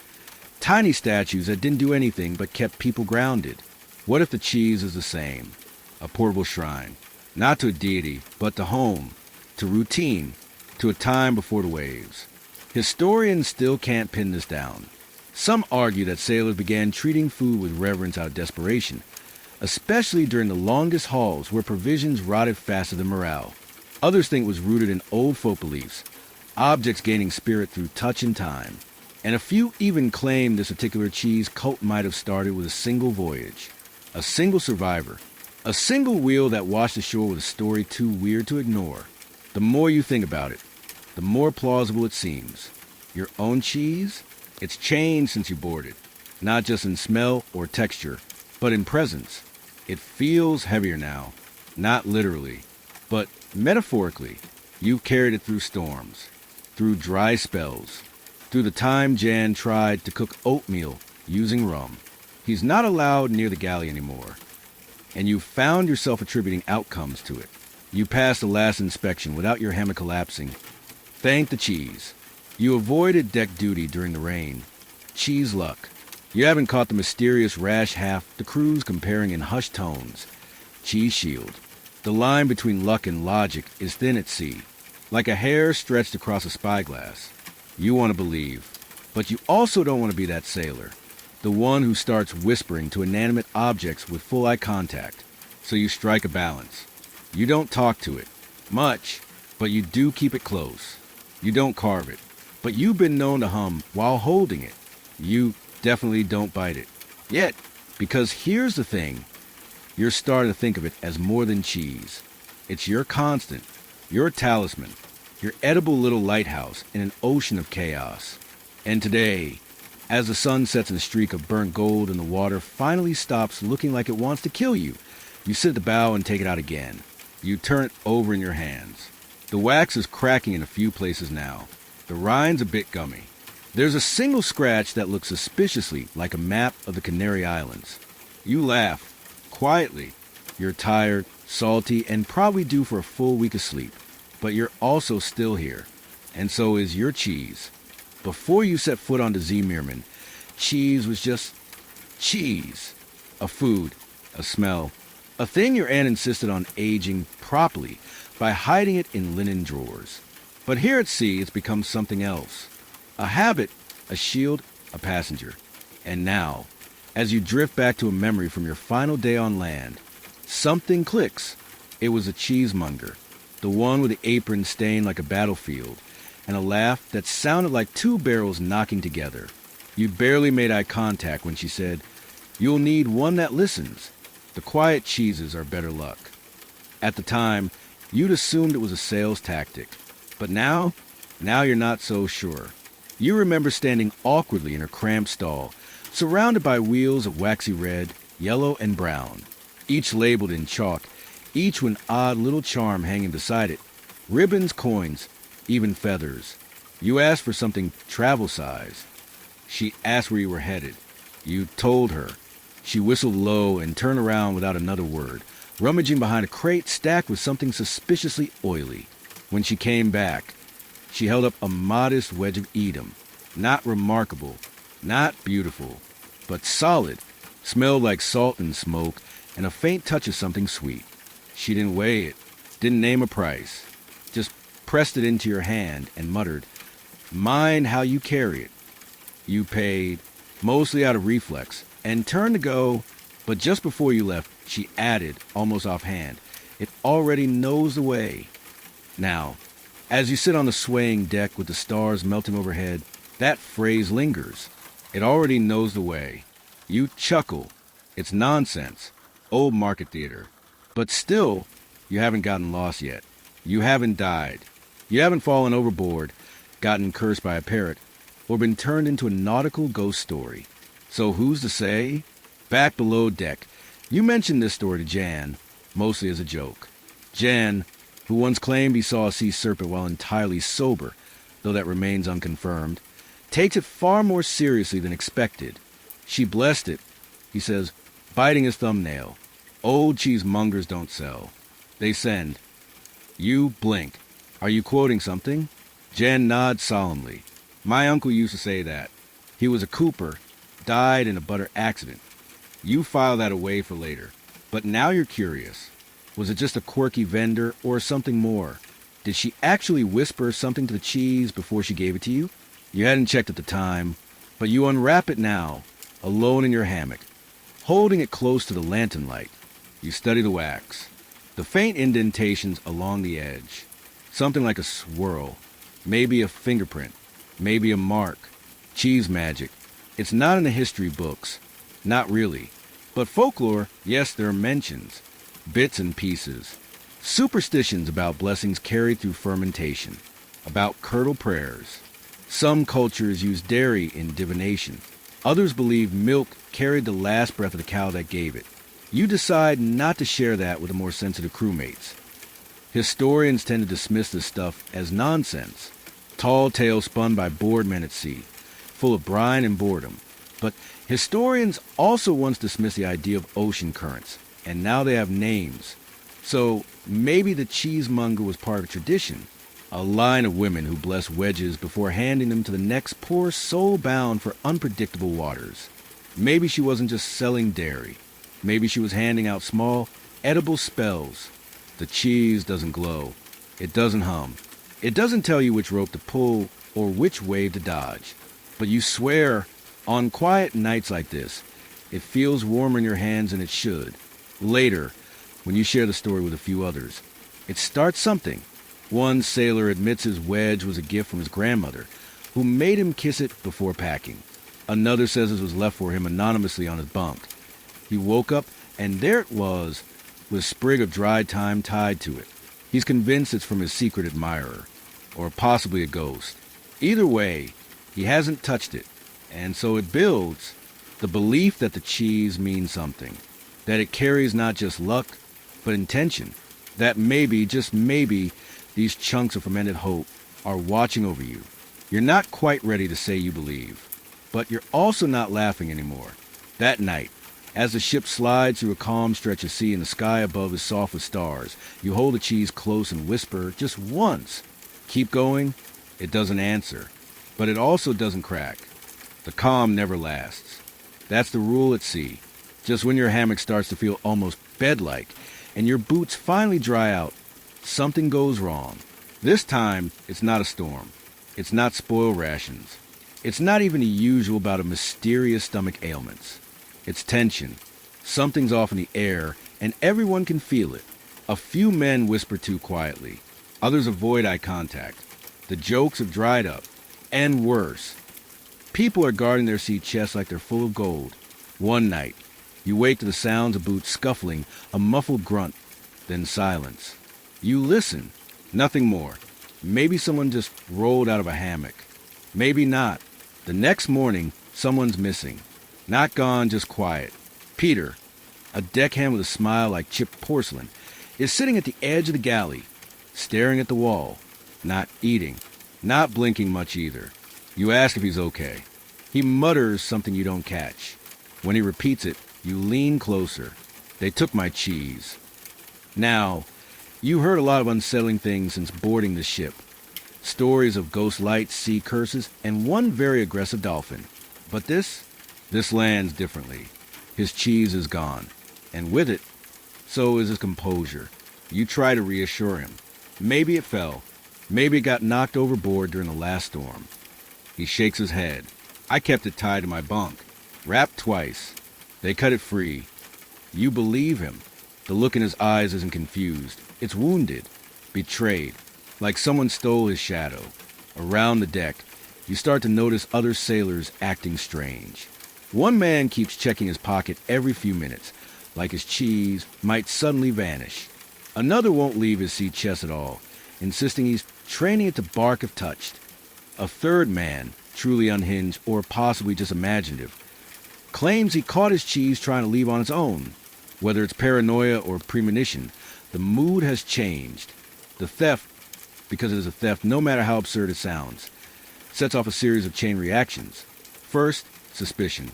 Speaker 1: Tiny statues that didn't do anything but kept people grounded. What if the cheese is the same? A portable shrine, not to a deity, but to home, to routine, to a time before the waves. Historians still can't pin this down. Some argue that sailors began treating food with reverence out of desperation, especially during the longest hauls where provisions rotted faster than morale. Others think it was rooted in old folk beliefs, objects gaining spirit through touch and time. And a few even claim this particular cheese cult might have started with a single voyage, a single survivor, a single wheel that washed ashore with a story too weird to ignore. The more you think about it, the more plausible it seems. Your own cheese? It's changed since you boarded, not just in smell or texture, but in presence. It feels heavier now, not literally, but metaphorically. You've carried it through storms, through dry spells, through the time Jan tried to cook oatmeal using rum. He's not allowed near the galley anymore, and you found yourself attributing outcomes to it. You passed the last inspection without your hammock collapsing. Thank the cheese. You avoided deck duty during the rain. Cheese luck. You haven't caught the mysterious rash half the crew's comparing in hushed tones. Cheese shield. The line between luck and logic is thin at sea, like a hair stretched across a spyglass. You want to believe, but you also don't want to be that sailor, the one who starts whispering to inanimate objects with full eye contact. So you strike a balance. You don't talk to it much, but you do keep it close. You don't carve it, but you've been known to hum while holding it. You definitely don't bite it. Yet, because here's the thing, you're starting to think of it as more than cheese. It's your constant, your talisman, your edible little lighthouse in an ocean of chaos. And today, as the sun sets in a streak of burnt gold and the water finally stops looking like it wants to kill you, you sit at the bow and take it out again. You turn it over in your hands. The wax is cracking in a few places now. The rind's a bit gummy. There's a single scratch that looks suspiciously like a map of the Canary Islands. You laugh, quietly. You're tired, salty, and probably due for a full week of sleep. But you're also still here, and so is your cheese. Before you set foot onto Zeemeermin, cheese was just cheese. A food, a smell, a thing your aunt insisted on aging properly by hiding it in linen drawers. But here at sea, it's become something else. A habit, a shield, a passenger. And now, as you drift back to a memory from your final day on land, something clicks. It was a cheesemonger. The one with the apron stained like a battlefield, and a laugh that sounded like two barrels knocking together. You barely made eye contact when she said, "You'll need one that listens. The quiet cheeses are better luck." At the time, you'd assumed it was a sales tactic. But now you're not so sure. You remember standing awkwardly in her cramped stall, surrounded by wheels of waxy red, yellow, and brown, each labeled in chalk, each with an odd little charm hanging beside it. Ribbons, coins, even feathers. You asked for something travel size. She asked where you were headed. You told her. She whistled low and turned around without another word, rummaging behind a crate stacked with something suspiciously oily. When she came back, she held up a modest wedge of Edam. Not remarkable, not beautiful, but solid. Smelled like salt and smoke and a faint touch of something sweet. She didn't weigh it, didn't name a price, just pressed it into your hand and muttered, "Mind how you carry it." You paid, mostly out of reflex, and turned to go, but just before you left, she added, almost offhand, "It already knows the way." Now, as you sit on the swaying deck with the stars melting overhead, that phrase lingers. It already knows the way. You chuckle. It's nonsense. Old market theater. But still, you haven't gotten lost yet. You haven't died. You haven't fallen overboard, gotten cursed by a parrot, or been turned into a nautical ghost story. So who's to say? Back below deck, you mentioned this story to Jan, mostly as a joke. Jan, who once claimed he saw a sea serpent while entirely sober, though that remains unconfirmed, takes it far more seriously than expected. She blessed it, he says, biting his thumbnail. Old cheesemongers don't sell. They send. You blink. Are you quoting something? Jan nods solemnly. My uncle used to say that. He was a cooper, died in a butter accident. You file that away for later. But now you're curious. Was it just a quirky vendor or something more? Did she actually whisper something to the cheese before she gave it to you? You hadn't checked at the time, but you unwrap it now, alone in your hammock, holding it close to the lantern light. You study the wax, the faint indentations along the edge, something like a swirl, maybe a fingerprint, maybe a mark. Cheese magic. It's not in the history books, not really. But folklore, yes, there are mentions, bits and pieces. Superstitions about blessings carried through fermentation, about curdle prayers. Some cultures use dairy in divination. Others believe milk carried the last breath of the cow that gave it. You decide not to share that with the more sensitive crewmates. Historians tend to dismiss this stuff as nonsense. Tall tales spun by bored men at sea, full of brine and boredom. But historians also once dismissed the idea of ocean currents, and now they have names. So maybe the cheesemonger was part of a tradition, a line of women who bless wedges before handing them to the next poor soul bound for unpredictable waters. Maybe she wasn't just selling dairy. Maybe she was handing out small, edible spells. The cheese doesn't glow. It doesn't hum. It doesn't tell you which rope to pull or which wave to dodge. But you swear, on quiet nights like this, it feels warmer in your hands than it should. Later, when you share the story with a few others, it starts something. One sailor admits his wedge was a gift from his grandmother, who made him kiss it before packing. Another says it was left for him anonymously on his bunk. He woke up, and there it was, with a sprig of dried thyme tied to it. He's convinced it's from his secret admirer, or possibly a ghost. Either way, he hasn't touched it, and so it builds the belief that the cheese means something, that it carries not just luck, but intention, that maybe, just maybe, these chunks of fermented hope are watching over you. You're not quite ready to say you believe, but you're also not laughing anymore. That night, as the ship slides through a calm stretch of sea and the sky above is soft with stars, you hold the cheese close and whisper just once. Keep going. It doesn't answer, but it also doesn't crack. The calm never lasts. That's the rule at sea. Just when your hammock starts to feel almost bed-like and your boots finally dry out, something goes wrong. This time, it's not a storm. It's not spoil rations. It's not even the usual bout of mysterious stomach ailments. It's tension. Something's off in the air, and everyone can feel it. A few men whisper too quietly. Others avoid eye contact. The jokes have dried up. And worse. People are guarding their sea chests like they're full of gold. One night, you wake to the sounds of boots scuffling, a muffled grunt, then silence. You listen. Nothing more. Maybe someone just rolled out of a hammock. Maybe not. The next morning, someone's missing. Not gone, just quiet. Peter, a deckhand with a smile like chipped porcelain, is sitting at the edge of the galley, staring at the wall, not eating, not blinking much either. You ask if he's okay. He mutters something you don't catch. When he repeats it, you lean closer. They took my cheese. Now, you heard a lot of unsettling things since boarding the ship. Stories of ghost lights, sea curses, and one very aggressive dolphin. But this lands differently. His cheese is gone, and with it, so is his composure. You try to reassure him. Maybe it fell. Maybe it got knocked overboard during the last storm. He shakes his head. I kept it tied to my bunk, wrapped twice. They cut it free. You believe him. The look in his eyes isn't confused. It's wounded, betrayed, like someone stole his shadow. Around the deck, you start to notice other sailors acting strange. One man keeps checking his pocket every few minutes, like his cheese might suddenly vanish. Another won't leave his sea chest at all, insisting he's training it to bark if touched. A third man, truly unhinged or possibly just imaginative, claims he caught his cheese trying to leave on its own. Whether it's paranoia or premonition, the mood has changed. The theft, because it is a theft no matter how absurd it sounds, sets off a series of chain reactions. First, suspicion.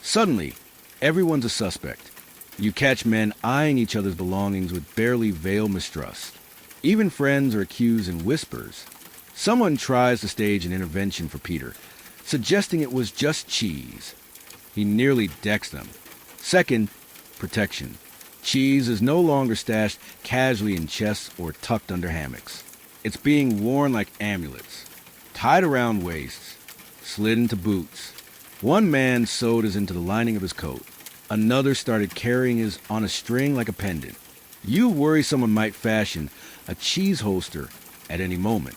Speaker 1: Suddenly, everyone's a suspect. You catch men eyeing each other's belongings with barely veiled mistrust. Even friends are accused in whispers. Someone tries to stage an intervention for Peter, suggesting it was just cheese. He nearly decks them. Second, protection. Cheese is no longer stashed casually in chests or tucked under hammocks. It's being worn like amulets, tied around waists, slid into boots. One man sewed his into the lining of his coat. Another started carrying his on a string like a pendant. You worry someone might fashion a cheese holster at any moment.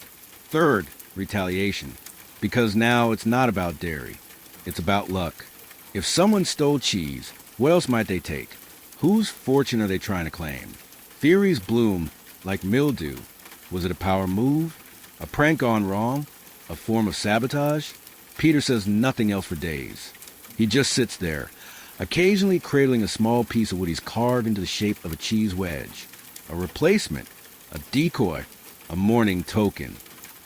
Speaker 1: Third, retaliation. Because now it's not about dairy. It's about luck. If someone stole cheese, what else might they take? Whose fortune are they trying to claim? Theories bloom like mildew. Was it a power move? A prank gone wrong? A form of sabotage? Peter says nothing else for days. He just sits there, occasionally cradling a small piece of what he's carved into the shape of a cheese wedge. A replacement, a decoy, a mourning token.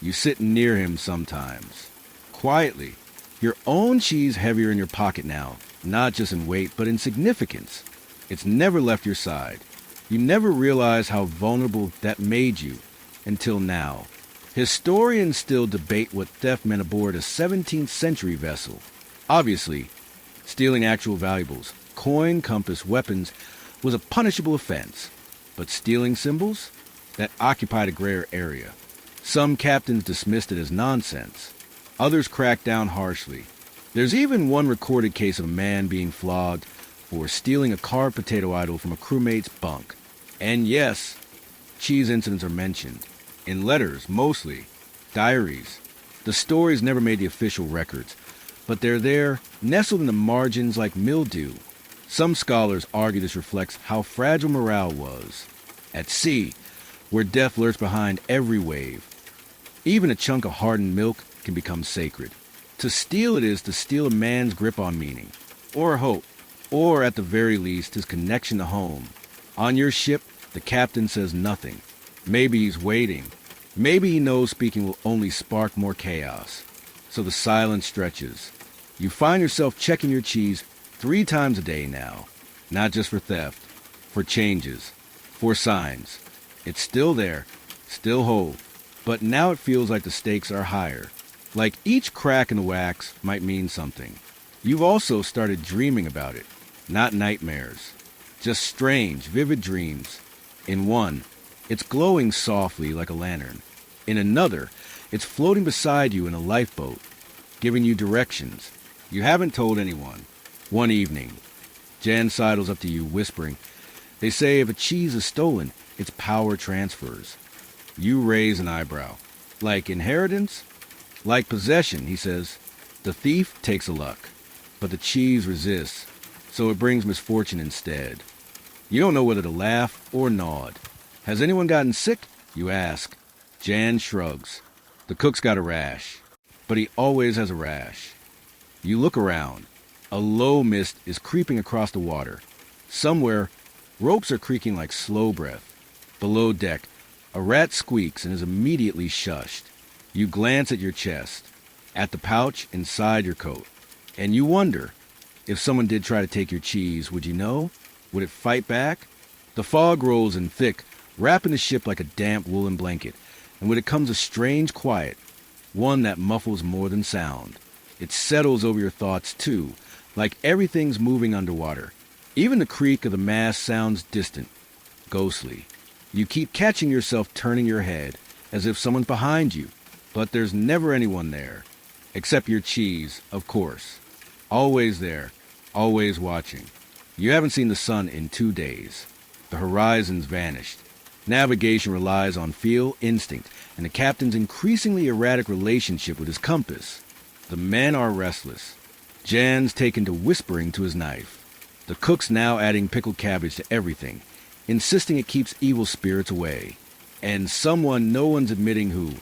Speaker 1: You sit near him sometimes. Quietly, your own cheese heavier in your pocket now, not just in weight, but in significance. It's never left your side. You never realize how vulnerable that made you until now. Historians still debate what theft meant aboard a 17th century vessel. Obviously, stealing actual valuables, coin, compass, weapons, was a punishable offense. But stealing symbols? That occupied a grayer area. Some captains dismissed it as nonsense. Others cracked down harshly. There's even one recorded case of a man being flogged for stealing a carved potato idol from a crewmate's bunk. And yes, cheese incidents are mentioned. In letters, mostly. Diaries. The stories never made the official records, but they're there, nestled in the margins like mildew. Some scholars argue this reflects how fragile morale was. At sea, where death lurks behind every wave, even a chunk of hardened milk can become sacred. To steal it is to steal a man's grip on meaning, or hope, or at the very least his connection to home. On your ship, the captain says nothing. Maybe he's waiting. Maybe he knows speaking will only spark more chaos. So the silence stretches. You find yourself checking your cheese 3 times a day now. Not just for theft, for changes, for signs. It's still there, still whole. But now it feels like the stakes are higher. Like each crack in the wax might mean something. You've also started dreaming about it. Not nightmares. Just strange, vivid dreams. In one, it's glowing softly like a lantern. In another, it's floating beside you in a lifeboat, giving you directions. You haven't told anyone. One evening, Jan sidles up to you, whispering, "They say if a cheese is stolen, its power transfers." You raise an eyebrow. Like inheritance? Like possession, he says. The thief takes a luck, but the cheese resists, so it brings misfortune instead. You don't know whether to laugh or nod. Has anyone gotten sick? You ask. Jan shrugs. The cook's got a rash, but he always has a rash. You look around. A low mist is creeping across the water. Somewhere, ropes are creaking like slow breath. Below deck, a rat squeaks and is immediately shushed. You glance at your chest, at the pouch inside your coat, and you wonder, if someone did try to take your cheese, would you know? Would it fight back? The fog rolls in thick, wrapping the ship like a damp woolen blanket, and with it comes a strange quiet, one that muffles more than sound. It settles over your thoughts, too, like everything's moving underwater, Even the creak of the mast sounds distant, ghostly. You keep catching yourself turning your head, as if someone's behind you, but there's never anyone there. Except your cheese, of course. Always there, always watching. You haven't seen the sun in 2 days. The horizon's vanished. Navigation relies on feel, instinct, and the captain's increasingly erratic relationship with his compass. The men are restless. Jan's taken to whispering to his knife. The cook's now adding pickled cabbage to everything, insisting it keeps evil spirits away. And someone no one's admitting who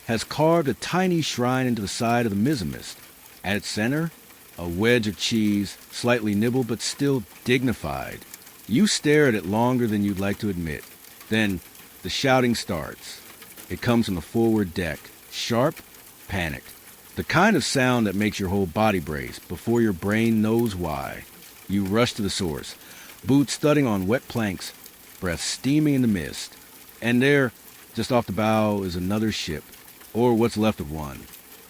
Speaker 1: has carved a tiny shrine into the side of the mizzenmast. At its center, a wedge of cheese, slightly nibbled but still dignified. You stare at it longer than you'd like to admit. Then the shouting starts. It comes from the forward deck, sharp, panicked. The kind of sound that makes your whole body brace before your brain knows why. You rush to the source, boots thudding on wet planks, breath steaming in the mist. And there, just off the bow, is another ship, or what's left of one.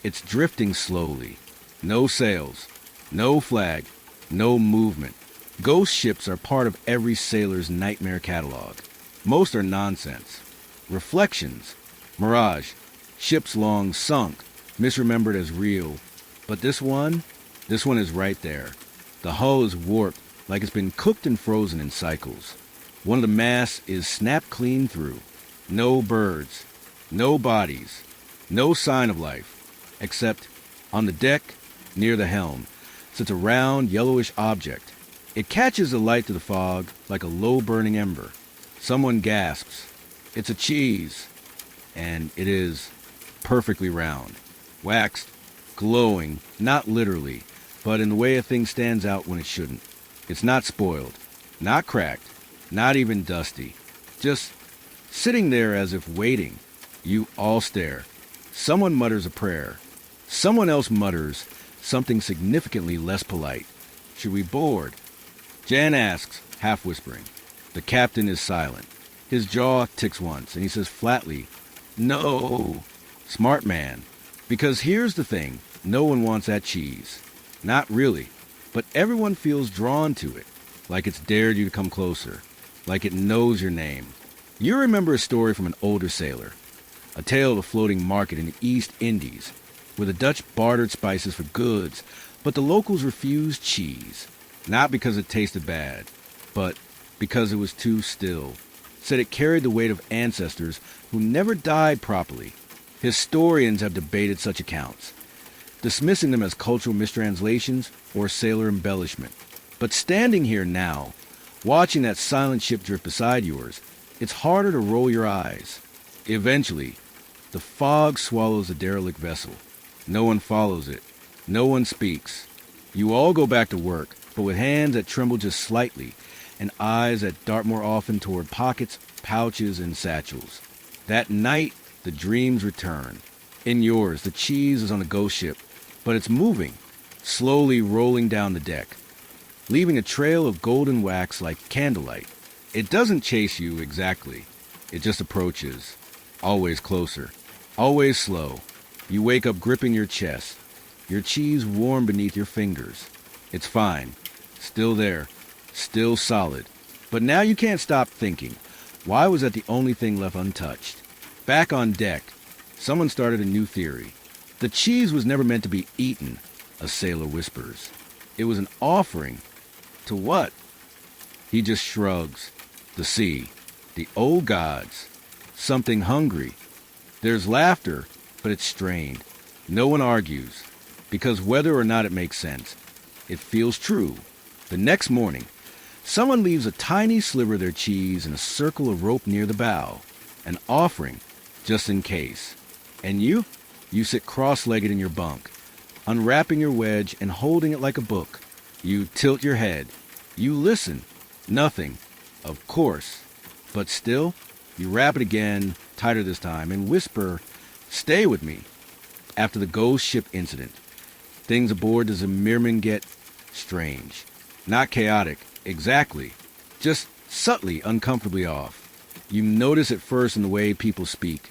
Speaker 1: It's drifting slowly. No sails, no flag, no movement. Ghost ships are part of every sailor's nightmare catalog. Most are nonsense. Reflections, mirage, ships long sunk, misremembered as real. But this one is right there. The hull is warped like it's been cooked and frozen in cycles. One of the masts is snapped clean through. No birds, no bodies, no sign of life, except on the deck, near the helm, sits a round, yellowish object. It catches the light through the fog like a low-burning ember. Someone gasps. It's a cheese. And it is perfectly round, waxed, glowing, not literally, but in the way a thing stands out when it shouldn't. It's not spoiled, not cracked, not even dusty. Just sitting there as if waiting. You all stare. Someone mutters a prayer. Someone else mutters something significantly less polite. Should we board? Jan asks, half whispering. The captain is silent. His jaw ticks once, and he says flatly, "No." Smart man. Because here's the thing, no one wants that cheese. Not really. But everyone feels drawn to it, like it's dared you to come closer, like it knows your name. You remember a story from an older sailor, a tale of a floating market in the East Indies, where the Dutch bartered spices for goods, but the locals refused cheese, not because it tasted bad, but because it was too still. Said it carried the weight of ancestors who never died properly. Historians have debated such accounts, dismissing them as cultural mistranslations or sailor embellishment. But standing here now, watching that silent ship drift beside yours, it's harder to roll your eyes. Eventually, the fog swallows the derelict vessel. No one follows it. No one speaks. You all go back to work, but with hands that tremble just slightly and eyes that dart more often toward pockets, pouches, and satchels. That night, the dreams return. In yours, the cheese is on the ghost ship, but it's moving, slowly rolling down the deck, leaving a trail of golden wax like candlelight. It doesn't chase you exactly. It just approaches, always closer, always slow. You wake up gripping your chest, your cheese warm beneath your fingers. It's fine, still there, still solid. But now you can't stop thinking, why was that the only thing left untouched? Back on deck, someone started a new theory. The cheese was never meant to be eaten, a sailor whispers. It was an offering. To what? He just shrugs. The sea. The old gods. Something hungry. There's laughter, but it's strained. No one argues, because whether or not it makes sense, it feels true. The next morning, someone leaves a tiny sliver of their cheese in a circle of rope near the bow. An offering, just in case. And you? You sit cross-legged in your bunk, unwrapping your wedge and holding it like a book. You tilt your head. You listen. Nothing, of course. But still, you wrap it again, tighter this time, and whisper, "Stay with me." After the ghost ship incident, things aboard the Zimmerman get strange. Not chaotic, exactly. Just subtly, uncomfortably off. You notice it first in the way people speak.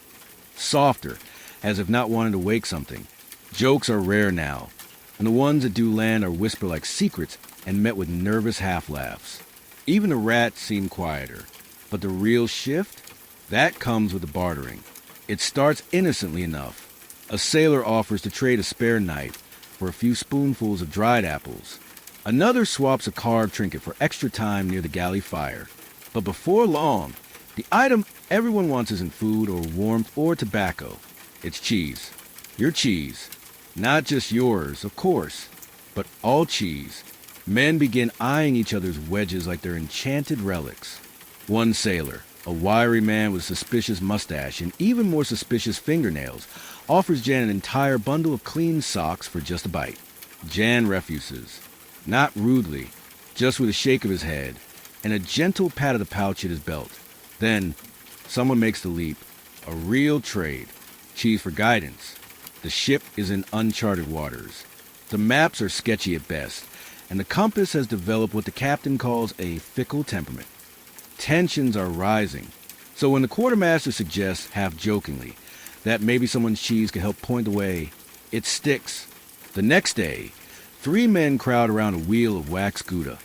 Speaker 1: Softer, as if not wanting to wake something. Jokes are rare now. and the ones that do land are whispered like secrets and met with nervous half-laughs. Even the rats seem quieter. But the real shift? That comes with the bartering. It starts innocently enough. A sailor offers to trade a spare knife for a few spoonfuls of dried apples. Another swaps a carved trinket for extra time near the galley fire. But before long, the item everyone wants isn't food or warmth or tobacco. It's cheese. Your cheese. Not just yours, of course, but all cheese. Men begin eyeing each other's wedges like they're enchanted relics. One sailor, a wiry man with a suspicious mustache and even more suspicious fingernails, offers Jan an entire bundle of clean socks for just a bite. Jan refuses. Not rudely, just with a shake of his head and a gentle pat of the pouch at his belt. Then, someone makes the leap. A real trade. Cheese for guidance. The ship is in uncharted waters. The maps are sketchy at best, and the compass has developed what the captain calls a fickle temperament. Tensions are rising. So when the quartermaster suggests, half-jokingly, that maybe someone's cheese could help point the way, it sticks. The next day, 3 men crowd around a wheel of wax Gouda,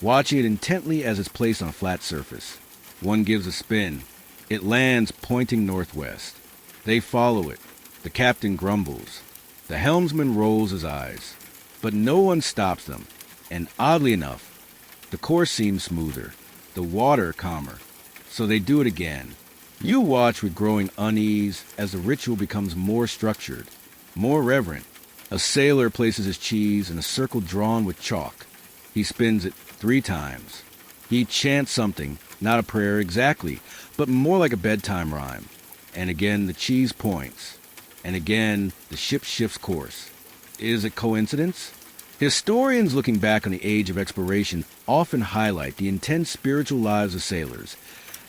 Speaker 1: watching it intently as it's placed on a flat surface. One gives a spin. It lands pointing northwest. They follow it. The captain grumbles. The helmsman rolls his eyes. But no one stops them, and oddly enough, the course seems smoother, the water calmer. So they do it again. You watch with growing unease as the ritual becomes more structured, more reverent. A sailor places his cheese in a circle drawn with chalk. He spins it 3 times. He chants something, not a prayer exactly, but more like a bedtime rhyme. And again the cheese points. And again the ship shifts course. Is it coincidence? Historians looking back on the age of exploration often highlight the intense spiritual lives of sailors.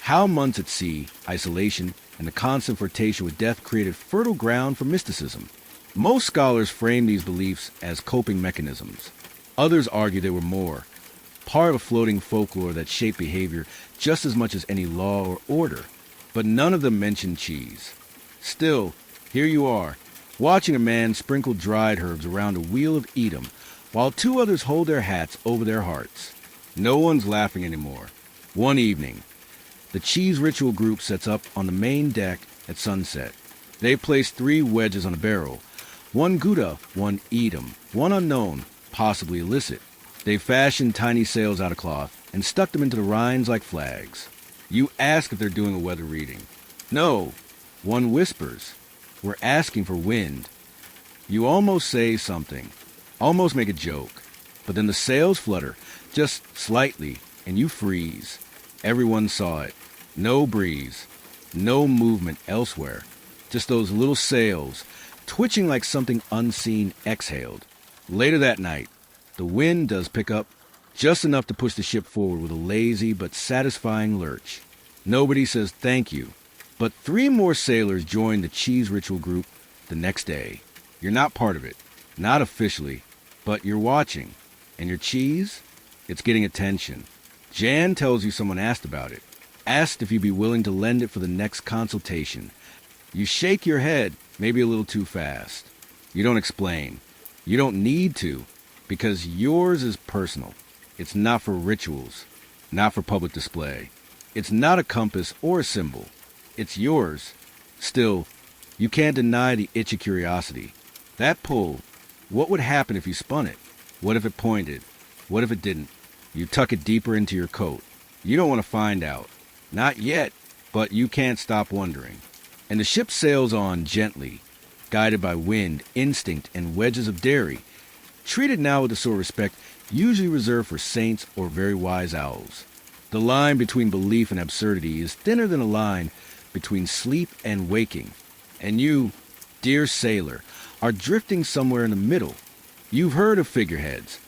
Speaker 1: How months at sea, isolation, and the constant flirtation with death created fertile ground for mysticism. Most scholars frame these beliefs as coping mechanisms. Others argue they were more, part of a floating folklore that shaped behavior just as much as any law or order. But none of them mention cheese. Still, here you are, watching a man sprinkle dried herbs around a wheel of Edam, while 2 others hold their hats over their hearts. No one's laughing anymore. One evening, the cheese ritual group sets up on the main deck at sunset. They place 3 wedges on a barrel. 1 Gouda, 1 Edam, 1 unknown, possibly illicit. They fashioned tiny sails out of cloth and stuck them into the rinds like flags. You ask if they're doing a weather reading. No. One whispers, "We're asking for wind." You almost say something, almost make a joke, but then the sails flutter, just slightly, and you freeze. Everyone saw it. No breeze, no movement elsewhere, just those little sails, twitching like something unseen exhaled. Later that night, the wind does pick up, just enough to push the ship forward with a lazy but satisfying lurch. Nobody says thank you, but 3 more sailors join the cheese ritual group the next day. You're not part of it, not officially, but you're watching. And your cheese? It's getting attention. Jan tells you someone asked about it, asked if you'd be willing to lend it for the next consultation. You shake your head, maybe a little too fast. You don't explain. You don't need to, because yours is personal. It's not for rituals, not for public display. It's not a compass or a symbol. It's yours. Still, you can't deny the itch of curiosity. That pull, what would happen if you spun it? What if it pointed? What if it didn't? You tuck it deeper into your coat. You don't want to find out. Not yet, but you can't stop wondering. And the ship sails on gently, guided by wind, instinct, and wedges of dairy, treated now with the sort of respect usually reserved for saints or very wise owls. The line between belief and absurdity is thinner than a line between sleep and waking. And you, dear sailor, are drifting somewhere in the middle. You've heard of figureheads,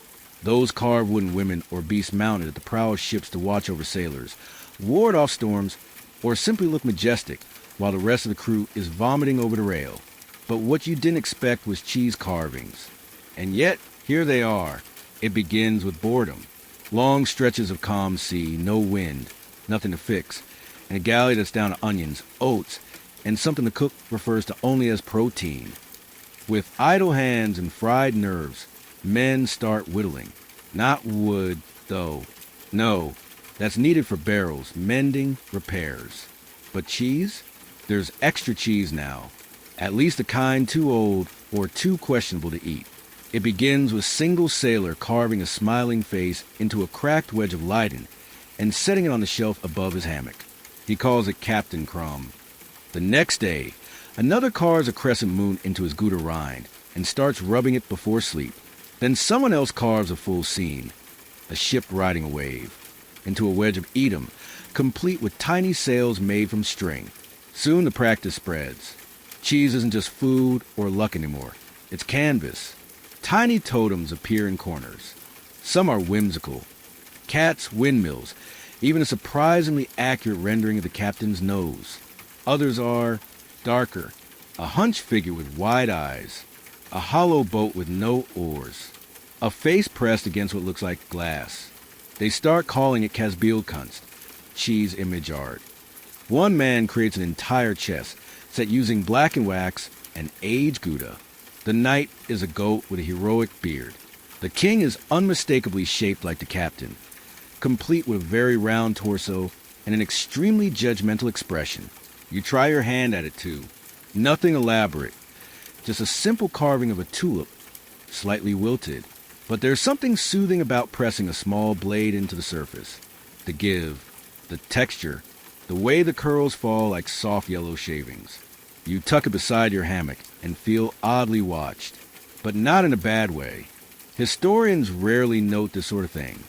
Speaker 1: those carved wooden women or beasts mounted at the prow of ships to watch over sailors, ward off storms, or simply look majestic while the rest of the crew is vomiting over the rail. But what you didn't expect was cheese carvings. And yet, here they are. It begins with boredom. Long stretches of calm sea, no wind, nothing to fix, and a galley that's down to onions, oats, and something the cook refers to only as protein. With idle hands and fried nerves, Men start whittling. Not wood, though. No, that's needed for barrels, mending, repairs. But cheese? There's extra cheese now. At least the kind too old or too questionable to eat. It begins with single sailor carving a smiling face into a cracked wedge of Leiden and setting it on the shelf above his hammock. He calls it Captain Crumb. The next day, another carves a crescent moon into his Gouda rind and starts rubbing it before sleep. Then someone else carves a full scene, a ship riding a wave, into a wedge of Edam, complete with tiny sails made from string. Soon the practice spreads. Cheese isn't just food or luck anymore. It's canvas. Tiny totems appear in corners. Some are whimsical. Cats, windmills, even a surprisingly accurate rendering of the captain's nose. Others are darker. A hunched figure with wide eyes. A hollow boat with no oars. A face pressed against what looks like glass. They start calling it Kasbildkunst, cheese image art. One man creates an entire chest, set using black and wax and aged Gouda. The knight is a goat with a heroic beard. The king is unmistakably shaped like the captain, complete with a very round torso and an extremely judgmental expression. You try your hand at it too. Nothing elaborate, just a simple carving of a tulip, slightly wilted. But there's something soothing about pressing a small blade into the surface. The give, the texture, the way the curls fall like soft yellow shavings. You tuck it beside your hammock and feel oddly watched, but not in a bad way. Historians rarely note this sort of thing.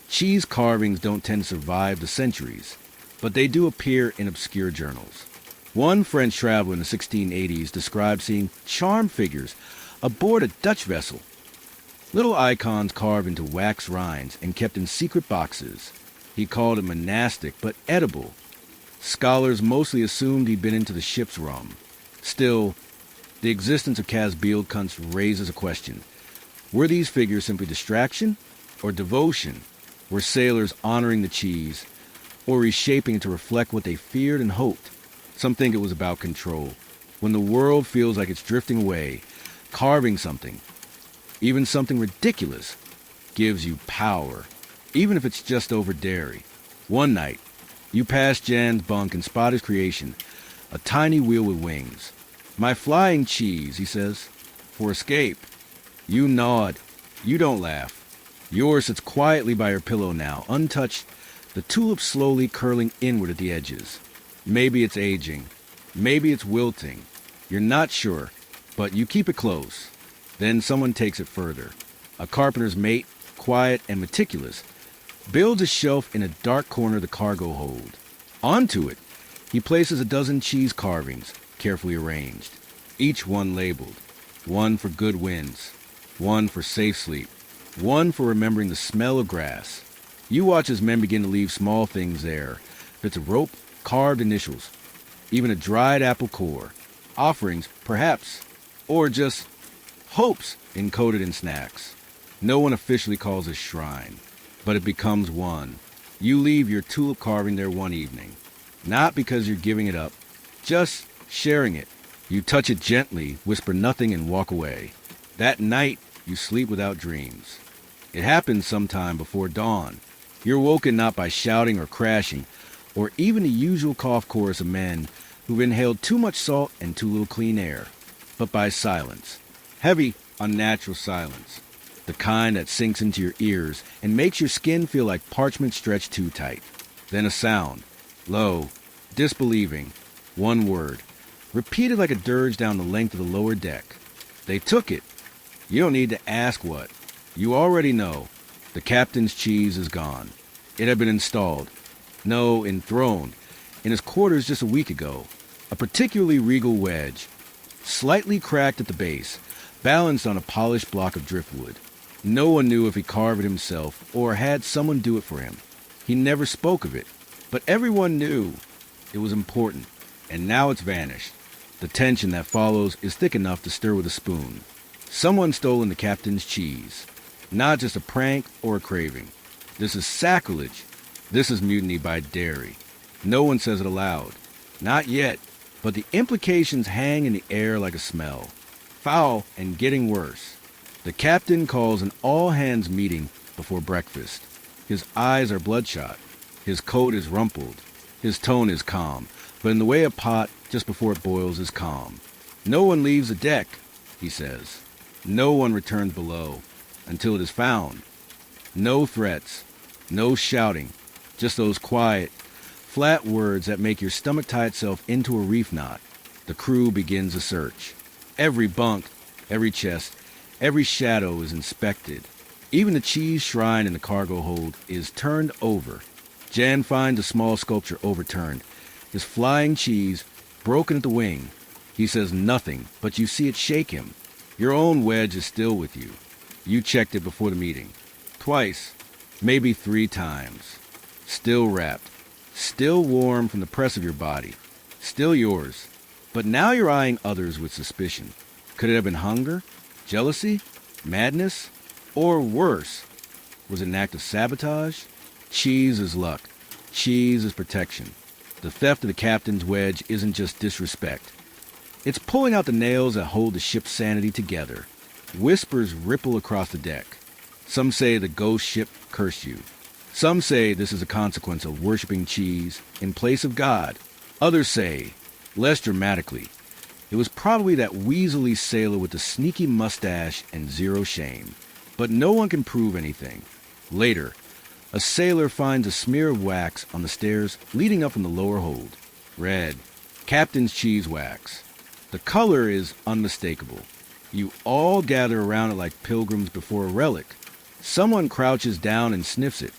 Speaker 1: Cheese carvings don't tend to survive the centuries, but they do appear in obscure journals. One French traveler in the 1680s described seeing charm figures aboard a Dutch vessel. Little icons carved into wax rinds and kept in secret boxes. He called it monastic, but edible. Scholars mostly assumed he'd been into the ship's rum. Still, the existence of Kasbildkunst raises a question. Were these figures simply distraction or devotion? Were sailors honoring the cheese or reshaping it to reflect what they feared and hoped? Some think it was about control. When the world feels like it's drifting away, carving something, even something ridiculous, gives you power, even if it's just over dairy. One night, you pass Jan's bunk and spot his creation, a tiny wheel with wings. My flying cheese, he says, for escape. You nod. You don't laugh. Yours sits quietly by your pillow now, untouched, the tulip slowly curling inward at the edges. Maybe it's aging. Maybe it's wilting. You're not sure, but you keep it close. Then someone takes it further. A carpenter's mate, quiet and meticulous, builds a shelf in a dark corner of the cargo hold. Onto it, he places a dozen cheese carvings, carefully arranged, each one labeled. One for good winds, one for safe sleep, one for remembering the smell of grass. You watch as men begin to leave small things there. Bits of rope, carved initials, even a dried apple core. Offerings, perhaps, or just hopes encoded in snacks. No one officially calls it shrine, but it becomes one. You leave your tulip carving there one evening, not because you're giving it up, just sharing it. You touch it gently, whisper nothing, and walk away. That night, you sleep without dreams. It happens sometime before dawn. You're woken not by shouting or crashing, or even the usual cough chorus of men who've inhaled too much salt and too little clean air, but by silence. Heavy, unnatural silence. The kind that sinks into your ears and makes your skin feel like parchment stretched too tight. Then a sound, low, disbelieving, one word, repeated like a dirge down the length of the lower deck. They took it. You don't need to ask what. You already know. The captain's cheese is gone. It had been installed. No, enthroned. In his quarters just a week ago. A particularly regal wedge, slightly cracked at the base, balanced on a polished block of driftwood. No one knew if he carved it himself or had someone do it for him. He never spoke of it, but everyone knew it was important, and now it's vanished. The tension that follows is thick enough to stir with a spoon. Someone's stolen the captain's cheese. Not just a prank or a craving. This is sacrilege. This is mutiny by dairy. No one says it aloud. Not yet, but the implications hang in the air like a smell. Foul and getting worse. The captain calls an all-hands meeting before breakfast. His eyes are bloodshot. His coat is rumpled. His tone is calm, but in the way a pot just before it boils is calm. No one leaves the deck, he says. No one returns below until it is found. No threats, no shouting, just those quiet, flat words that make your stomach tie itself into a reef knot. The crew begins a search. Every bunk, every chest, every shadow is inspected. Even the cheese shrine in the cargo hold is turned over. Jan finds a small sculpture overturned, his flying cheese broken at the wing. He says nothing, but you see it shake him. Your own wedge is still with you. You checked it before the meeting. Twice, maybe 3 times. Still wrapped. Still warm from the press of your body. Still yours. But now you're eyeing others with suspicion. Could it have been hunger? Jealousy? Madness? Or worse? Was it an act of sabotage? Cheese is luck. Cheese is protection. The theft of the captain's wedge isn't just disrespect. It's pulling out the nails that hold the ship's sanity together. Whispers ripple across the deck. Some say the ghost ship cursed you. Some say this is a consequence of worshiping cheese in place of God. Others say, less dramatically, it was probably that weaselly sailor with the sneaky mustache and zero shame. But no one can prove anything. Later, a sailor finds a smear of wax on the stairs leading up from the lower hold. Red. Captain's cheese wax. The color is unmistakable. You all gather around it like pilgrims before a relic. Someone crouches down and sniffs it,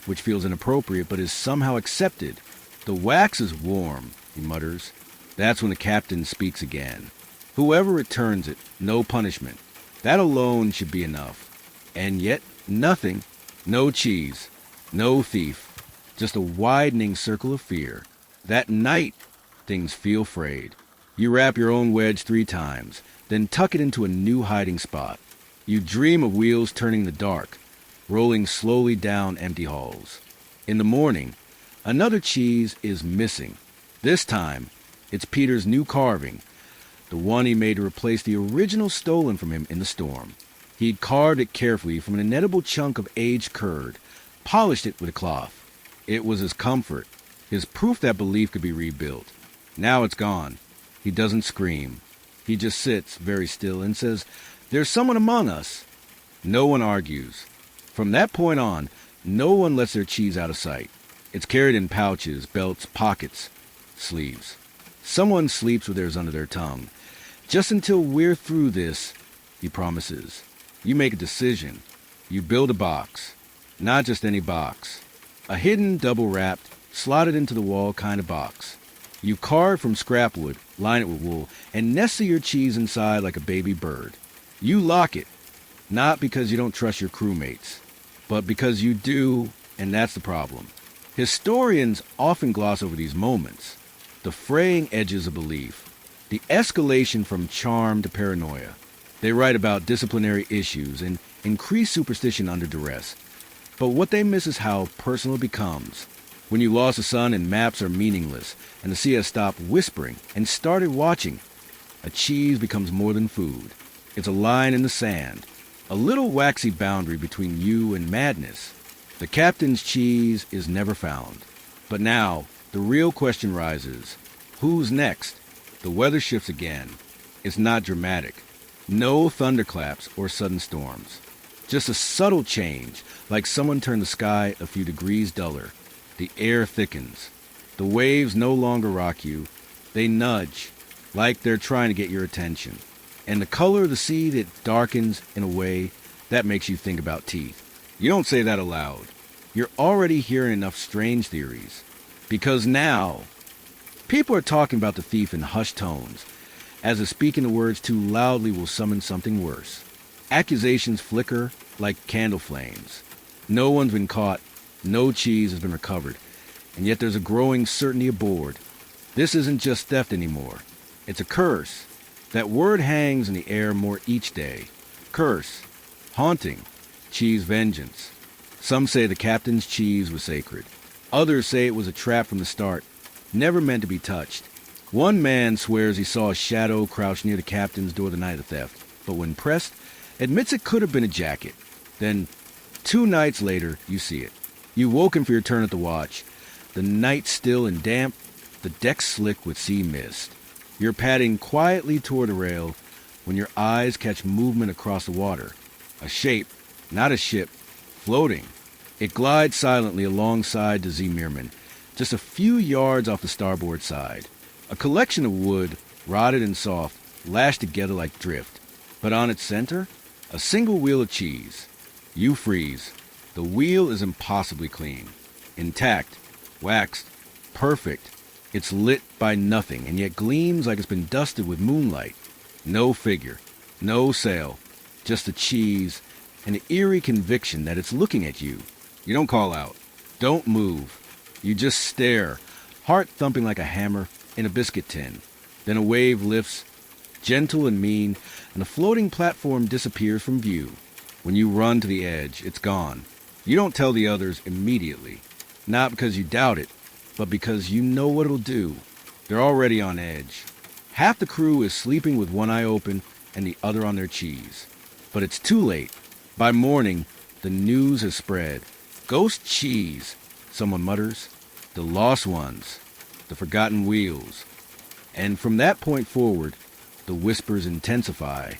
Speaker 1: which feels inappropriate but is somehow accepted. The wax is warm, he mutters. That's when the captain speaks again. Whoever returns it, no punishment. That alone should be enough. And yet, nothing. No cheese. No thief. Just a widening circle of fear. That night, things feel frayed. You wrap your own wedge 3 times, then tuck it into a new hiding spot. You dream of wheels turning in the dark, rolling slowly down empty halls. In the morning, another cheese is missing. This time, it's Peter's new carving, the one he made to replace the original stolen from him in the storm. He'd carved it carefully from an inedible chunk of aged curd, polished it with a cloth. It was his comfort, his proof that belief could be rebuilt. Now it's gone. He doesn't scream. He just sits very still and says, "There's someone among us." No one argues. From that point on, no one lets their cheese out of sight. It's carried in pouches, belts, pockets, sleeves. Someone sleeps with theirs under their tongue. Just until we're through this, he promises. You make a decision. You build a box. Not just any box. A hidden, double-wrapped, slotted into the wall kind of box. You carve from scrap wood, line it with wool, and nestle your cheese inside like a baby bird. You lock it, not because you don't trust your crewmates, but because you do, and that's the problem. Historians often gloss over these moments, the fraying edges of belief, the escalation from charm to paranoia. They write about disciplinary issues and increased superstition under duress. But what they miss is how personal it becomes. When you lost a son and maps are meaningless, and the sea has stopped whispering and started watching, a cheese becomes more than food. It's a line in the sand, a little waxy boundary between you and madness. The captain's cheese is never found. But now, the real question rises. Who's next? The weather shifts again. It's not dramatic. No thunderclaps or sudden storms. Just a subtle change, like someone turned the sky a few degrees duller. The air thickens. The waves no longer rock you. They nudge, like they're trying to get your attention. And the color of the sea that darkens in a way that makes you think about teeth. You don't say that aloud. You're already hearing enough strange theories. Because now, people are talking about the thief in hushed tones, as if speaking the words too loudly will summon something worse. Accusations flicker like candle flames. No one's been caught. No cheese has been recovered. And yet there's a growing certainty aboard. This isn't just theft anymore. It's a curse. That word hangs in the air more each day. Curse. Haunting. Cheese vengeance. Some say the captain's cheese was sacred. Others say it was a trap from the start, never meant to be touched. One man swears he saw a shadow crouch near the captain's door the night of the theft, but when pressed, Admits it could have been a jacket. Then, 2 nights later, you see it. You've woken for your turn at the watch. The night still and damp, the deck slick with sea mist. You're padding quietly toward the rail when your eyes catch movement across the water. A shape, not a ship, floating. It glides silently alongside the Zeemeermin, just a few yards off the starboard side. A collection of wood, rotted and soft, lashed together like drift. But on its center, a single wheel of cheese. You freeze. The wheel is impossibly clean. Intact, waxed, perfect. It's lit by nothing, and yet gleams like it's been dusted with moonlight. No figure, no sail, just the cheese, and an eerie conviction that it's looking at you. You don't call out. Don't move. You just stare, heart thumping like a hammer in a biscuit tin. Then a wave lifts, gentle and mean, and the floating platform disappears from view. When you run to the edge, it's gone. You don't tell the others immediately. Not because you doubt it, but because you know what it'll do. They're already on edge. Half the crew is sleeping with one eye open and the other on their cheese. But it's too late. By morning, the news has spread. Ghost cheese, someone mutters. The lost ones. The forgotten wheels. And from that point forward, the whispers intensify.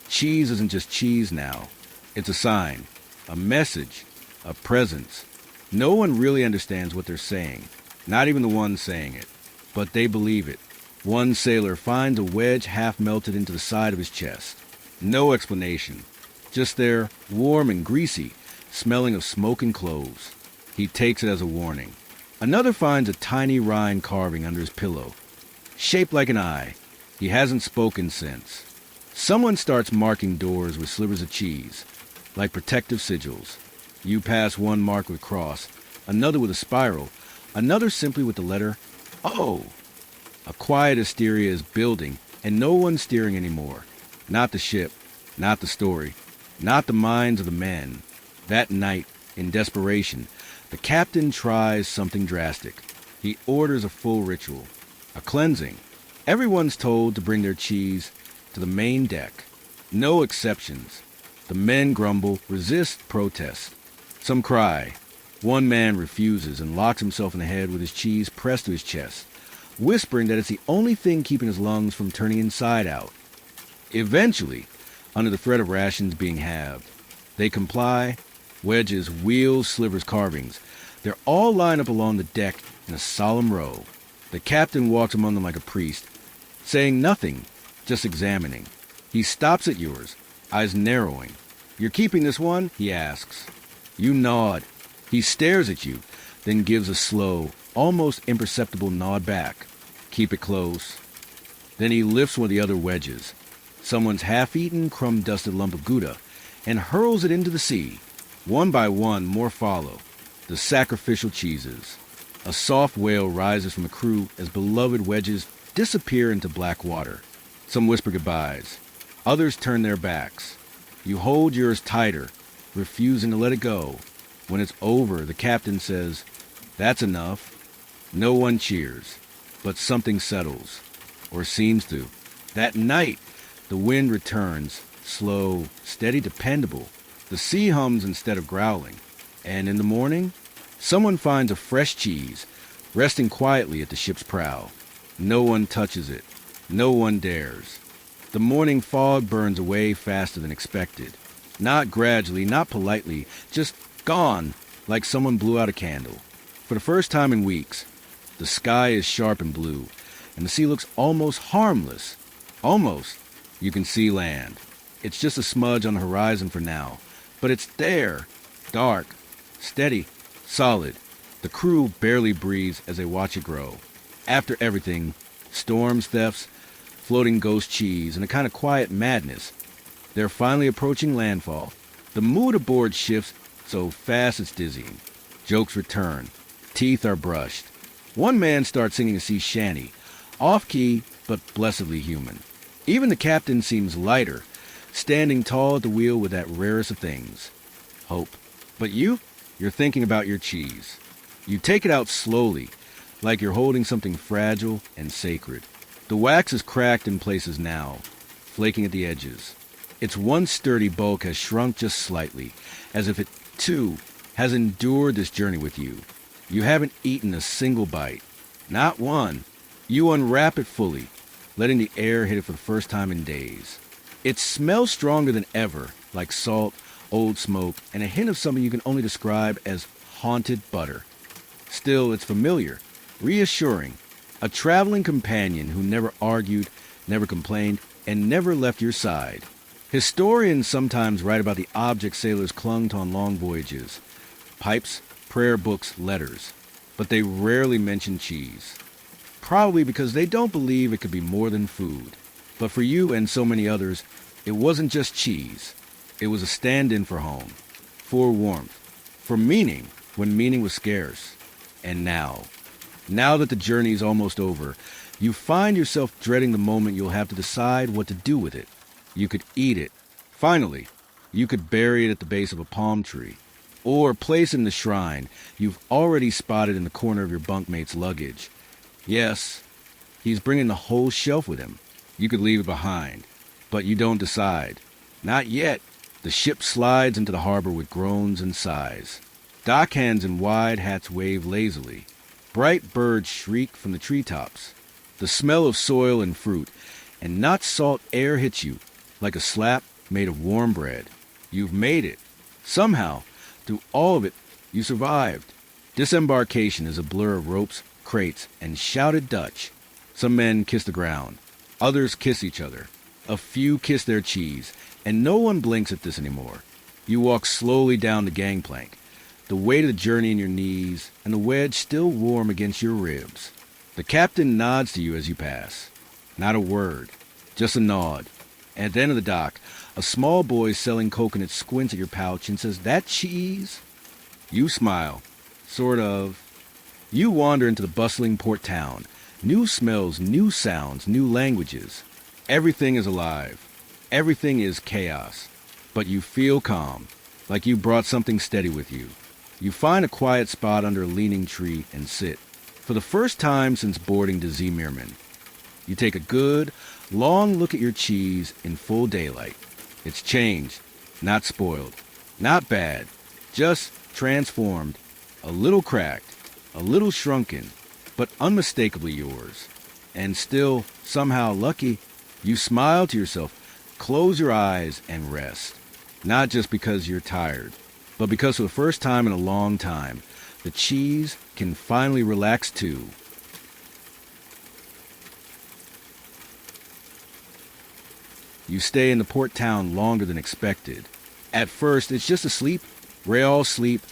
Speaker 1: Cheese isn't just cheese now. It's a sign, a message, a presence. No one really understands what they're saying. Not even the ones saying it. But they believe it. One sailor finds a wedge half melted into the side of his chest. No explanation. Just there, warm and greasy, smelling of smoke and cloves. He takes it as a warning. Another finds a tiny rind carving under his pillow. Shaped like an eye. He hasn't spoken since. Someone starts marking doors with slivers of cheese, like protective sigils. You pass one marked with cross, another with a spiral, another simply with the letter O. A quiet hysteria is building, and no one's steering anymore. Not the ship, not the story, not the minds of the men. That night, in desperation, the captain tries something drastic. He orders a full ritual, a cleansing. Everyone's told to bring their cheese to the main deck. No exceptions. The men grumble, resist, protest. Some cry. One man refuses and locks himself in the head with his cheese pressed to his chest, whispering that it's the only thing keeping his lungs from turning inside out. Eventually, under the threat of rations being halved, they comply. Wedges, wheels, slivers, carvings. They're all lined up along the deck in a solemn row. The captain walks among them like a priest, saying nothing, just examining. He stops at yours, eyes narrowing. "You're keeping this one?" he asks. You nod. He stares at you, then gives a slow, almost imperceptible nod back. "Keep it close." Then he lifts one of the other wedges, someone's half-eaten, crumb-dusted lump of Gouda, and hurls it into the sea. One by one, more follow, the sacrificial cheeses. A soft wail rises from the crew as beloved wedges disappear into black water. Some whisper goodbyes. Others turn their backs. You hold yours tighter, refusing to let it go. When it's over, the captain says, "That's enough." No one cheers, but something settles, or seems to. That night, the wind returns, slow, steady, dependable. The sea hums instead of growling. And in the morning, someone finds a fresh cheese, resting quietly at the ship's prow. No one touches it. No one dares. The morning fog burns away faster than expected. Not gradually, not politely, just gone, like someone blew out a candle. For the first time in weeks, the sky is sharp and blue, and the sea looks almost harmless. Almost. You can see land. It's just a smudge on the horizon for now, but it's there. Dark, steady, solid. The crew barely breathes as they watch it grow. After everything, storms, thefts, floating ghost cheese, and a kind of quiet madness, they're finally approaching landfall. The mood aboard shifts so fast it's dizzying. Jokes return. Teeth are brushed. One man starts singing a sea shanty, off-key but blessedly human. Even the captain seems lighter, standing tall at the wheel with that rarest of things, hope. But you're thinking about your cheese. You take it out slowly, like you're holding something fragile and sacred. The wax is cracked in places now, flaking at the edges. Its one sturdy bulk has shrunk just slightly, as if it, too, has endured this journey with you. You haven't eaten a single bite. Not one. You unwrap it fully, letting the air hit it for the first time in days. It smells stronger than ever, like salt, old smoke, and a hint of something you can only describe as haunted butter. Still, it's familiar, reassuring, a traveling companion who never argued, never complained, and never left your side. Historians sometimes write about the objects sailors clung to on long voyages: pipes, prayer books, letters. But they rarely mention cheese. Probably because they don't believe it could be more than food. But for you and so many others, it wasn't just cheese. It was a stand-in for home, for warmth, for meaning when meaning was scarce. And now that the journey is almost over, you find yourself dreading the moment you'll have to decide what to do with it. You could eat it. Finally, you could bury it at the base of a palm tree. Or place it in the shrine you've already spotted in the corner of your bunkmate's luggage. Yes, he's bringing the whole shelf with him. You could leave it behind. But you don't decide. Not yet. The ship slides into the harbor with groans and sighs. Dockhands in wide hats wave lazily. Bright birds shriek from the treetops. The smell of soil and fruit and not salt air hits you like a slap made of warm bread. You've made it. Somehow, through all of it, you survived. Disembarkation is a blur of ropes, crates, and shouted Dutch. Some men kiss the ground. Others kiss each other. A few kiss their cheese, and no one blinks at this anymore. You walk slowly down the gangplank, the weight of the journey in your knees, and the wedge still warm against your ribs. The captain nods to you as you pass. Not a word, just a nod. At the end of the dock, a small boy selling coconuts squints at your pouch and says, "That cheese?" You smile. Sort of. You wander into the bustling port town. New smells, new sounds, new languages. Everything is alive. Everything is chaos. But you feel calm, like you brought something steady with you. You find a quiet spot under a leaning tree and sit. For the first time since boarding to Zeemeermin, you take a good, long look at your cheese in full daylight. It's changed, not spoiled, not bad, just transformed, a little cracked, a little shrunken, but unmistakably yours. And still, somehow lucky, you smile to yourself, close your eyes, and rest. Not just because you're tired, but because for the first time in a long time, the cheese can finally relax too. You stay in the port town longer than expected. At first, it's just a sleep, rail sleep,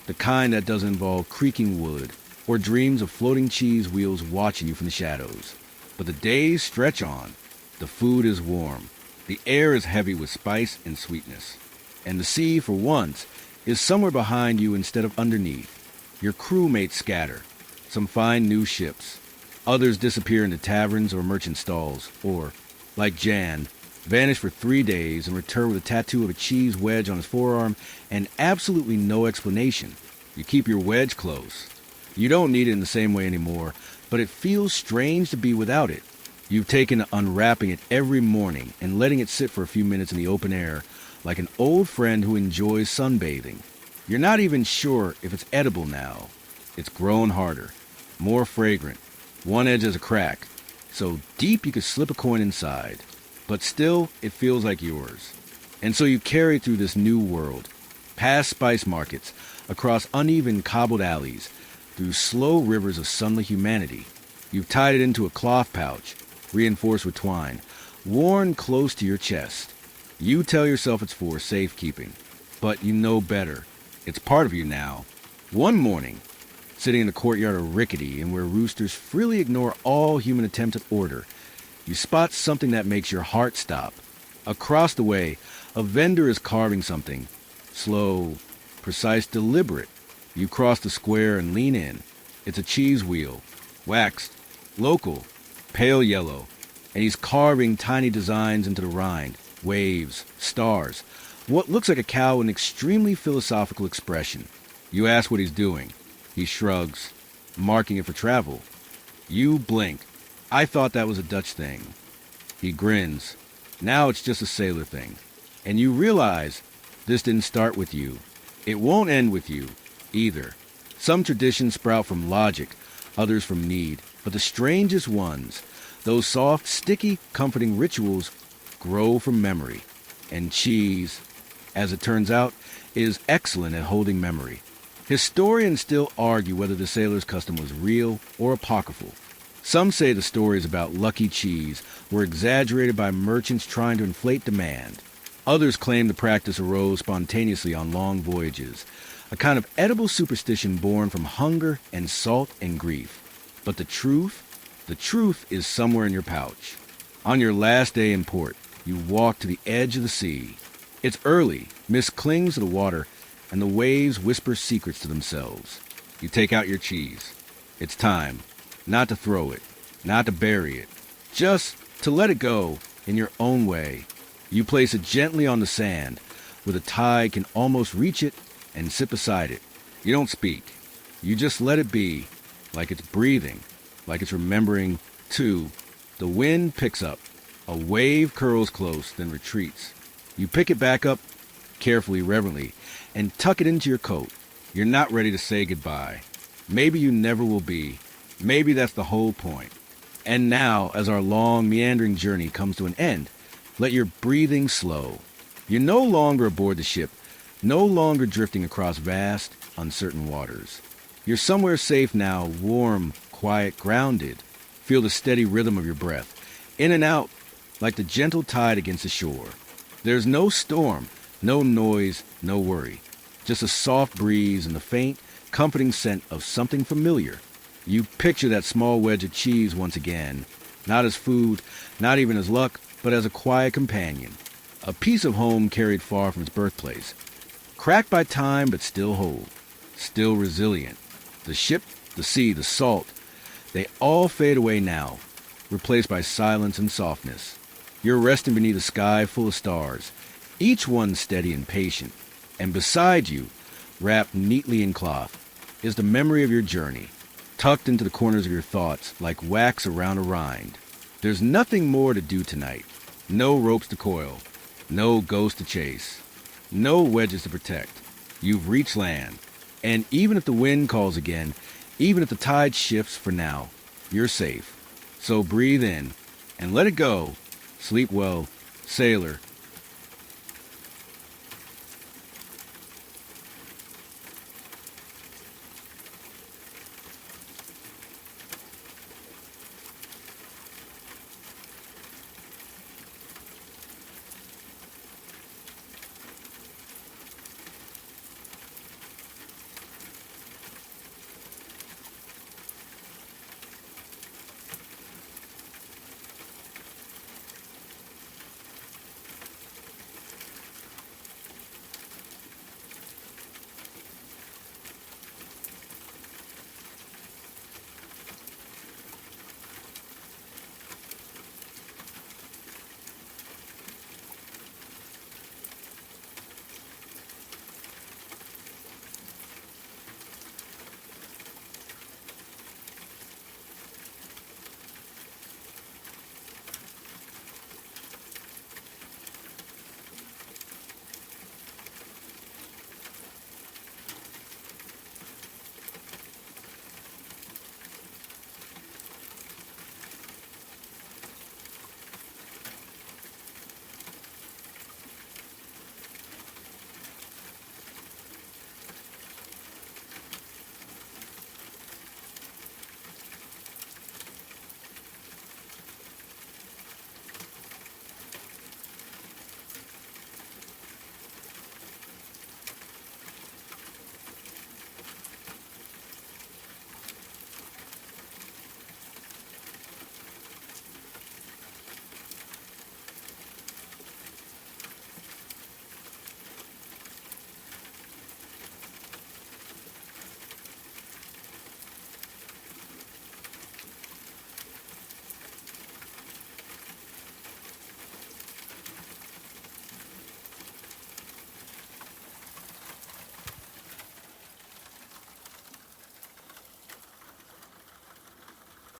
Speaker 1: the kind that doesn't involve creaking wood or dreams of floating cheese wheels watching you from the shadows. But the days stretch on. The food is warm. The air is heavy with spice and sweetness. And the sea, for once, is somewhere behind you instead of underneath. Your crewmates scatter. Some find new ships. Others disappear into taverns or merchant stalls, or, like Jan, vanish for 3 days and return with a tattoo of a cheese wedge on his forearm and absolutely no explanation. You keep your wedge close. You don't need it in the same way anymore, but it feels strange to be without it. You've taken to unwrapping it every morning and letting it sit for a few minutes in the open air, like an old friend who enjoys sunbathing. You're not even sure if it's edible now. It's grown harder, more fragrant. One edge has a crack, so deep you could slip a coin inside. But still, it feels like yours. And so you carry through this new world, past spice markets, across uneven cobbled alleys, through slow rivers of sunlit humanity. You've tied it into a cloth pouch, reinforced with twine, worn close to your chest. You tell yourself it's for safekeeping, but you know better. It's part of you now. One morning, sitting in the courtyard of Rickety, and where roosters freely ignore all human attempt at order, you spot something that makes your heart stop. Across the way, a vendor is carving something. Slow, precise, deliberate. You cross the square and lean in. It's a cheese wheel, waxed, local, pale yellow, and he's carving tiny designs into the rind, waves, stars, what looks like a cow with an extremely philosophical expression. You ask what he's doing. He shrugs, marking it for travel. You blink. I thought that was a Dutch thing. He grins. Now it's just a sailor thing. And you realize this didn't start with you. It won't end with you, either. Some traditions sprout from logic, others from need. But the strangest ones, those soft, sticky, comforting rituals, grow from memory. And cheese, as it turns out, is excellent at holding memory. Historians still argue whether the sailors' custom was real or apocryphal. Some say the stories about lucky cheese were exaggerated by merchants trying to inflate demand. Others claim the practice arose spontaneously on long voyages, a kind of edible superstition born from hunger and salt and grief. But the truth is somewhere in your pouch. On your last day in port, you walk to the edge of the sea. It's early, mist clings to the water, and the waves whisper secrets to themselves. You take out your cheese. It's time, not to throw it, not to bury it, just to let it go in your own way. You place it gently on the sand, where the tide can almost reach it, and sit beside it. You don't speak. You just let it be, like it's breathing, like it's remembering, too. The wind picks up. A wave curls close, then retreats. You pick it back up, carefully, reverently, and tuck it into your coat. You're not ready to say goodbye. Maybe you never will be. Maybe that's the whole point. And now, as our long, meandering journey comes to an end, let your breathing slow. You're no longer aboard the ship, no longer drifting across vast, uncertain waters. You're somewhere safe now, warm, quiet, grounded. Feel the steady rhythm of your breath, in and out, like the gentle tide against the shore. There's no storm, no noise, no worry. Just a soft breeze and the faint, comforting scent of something familiar. You picture that small wedge of cheese once again, not as food, not even as luck, but as a quiet companion. A piece of home carried far from its birthplace. Cracked by time, but still whole. Still resilient. The ship, the sea, the salt, they all fade away now, replaced by silence and softness. You're resting beneath a sky full of stars, each one steady and patient. And beside you, wrapped neatly in cloth, is the memory of your journey, tucked into the corners of your thoughts like wax around a rind. There's nothing more to do tonight. No ropes to coil. No ghosts to chase. No wedges to protect. You've reached land. And even if the wind calls again, even if the tide shifts for now, you're safe. So breathe in and let it go. Sleep well, sailor,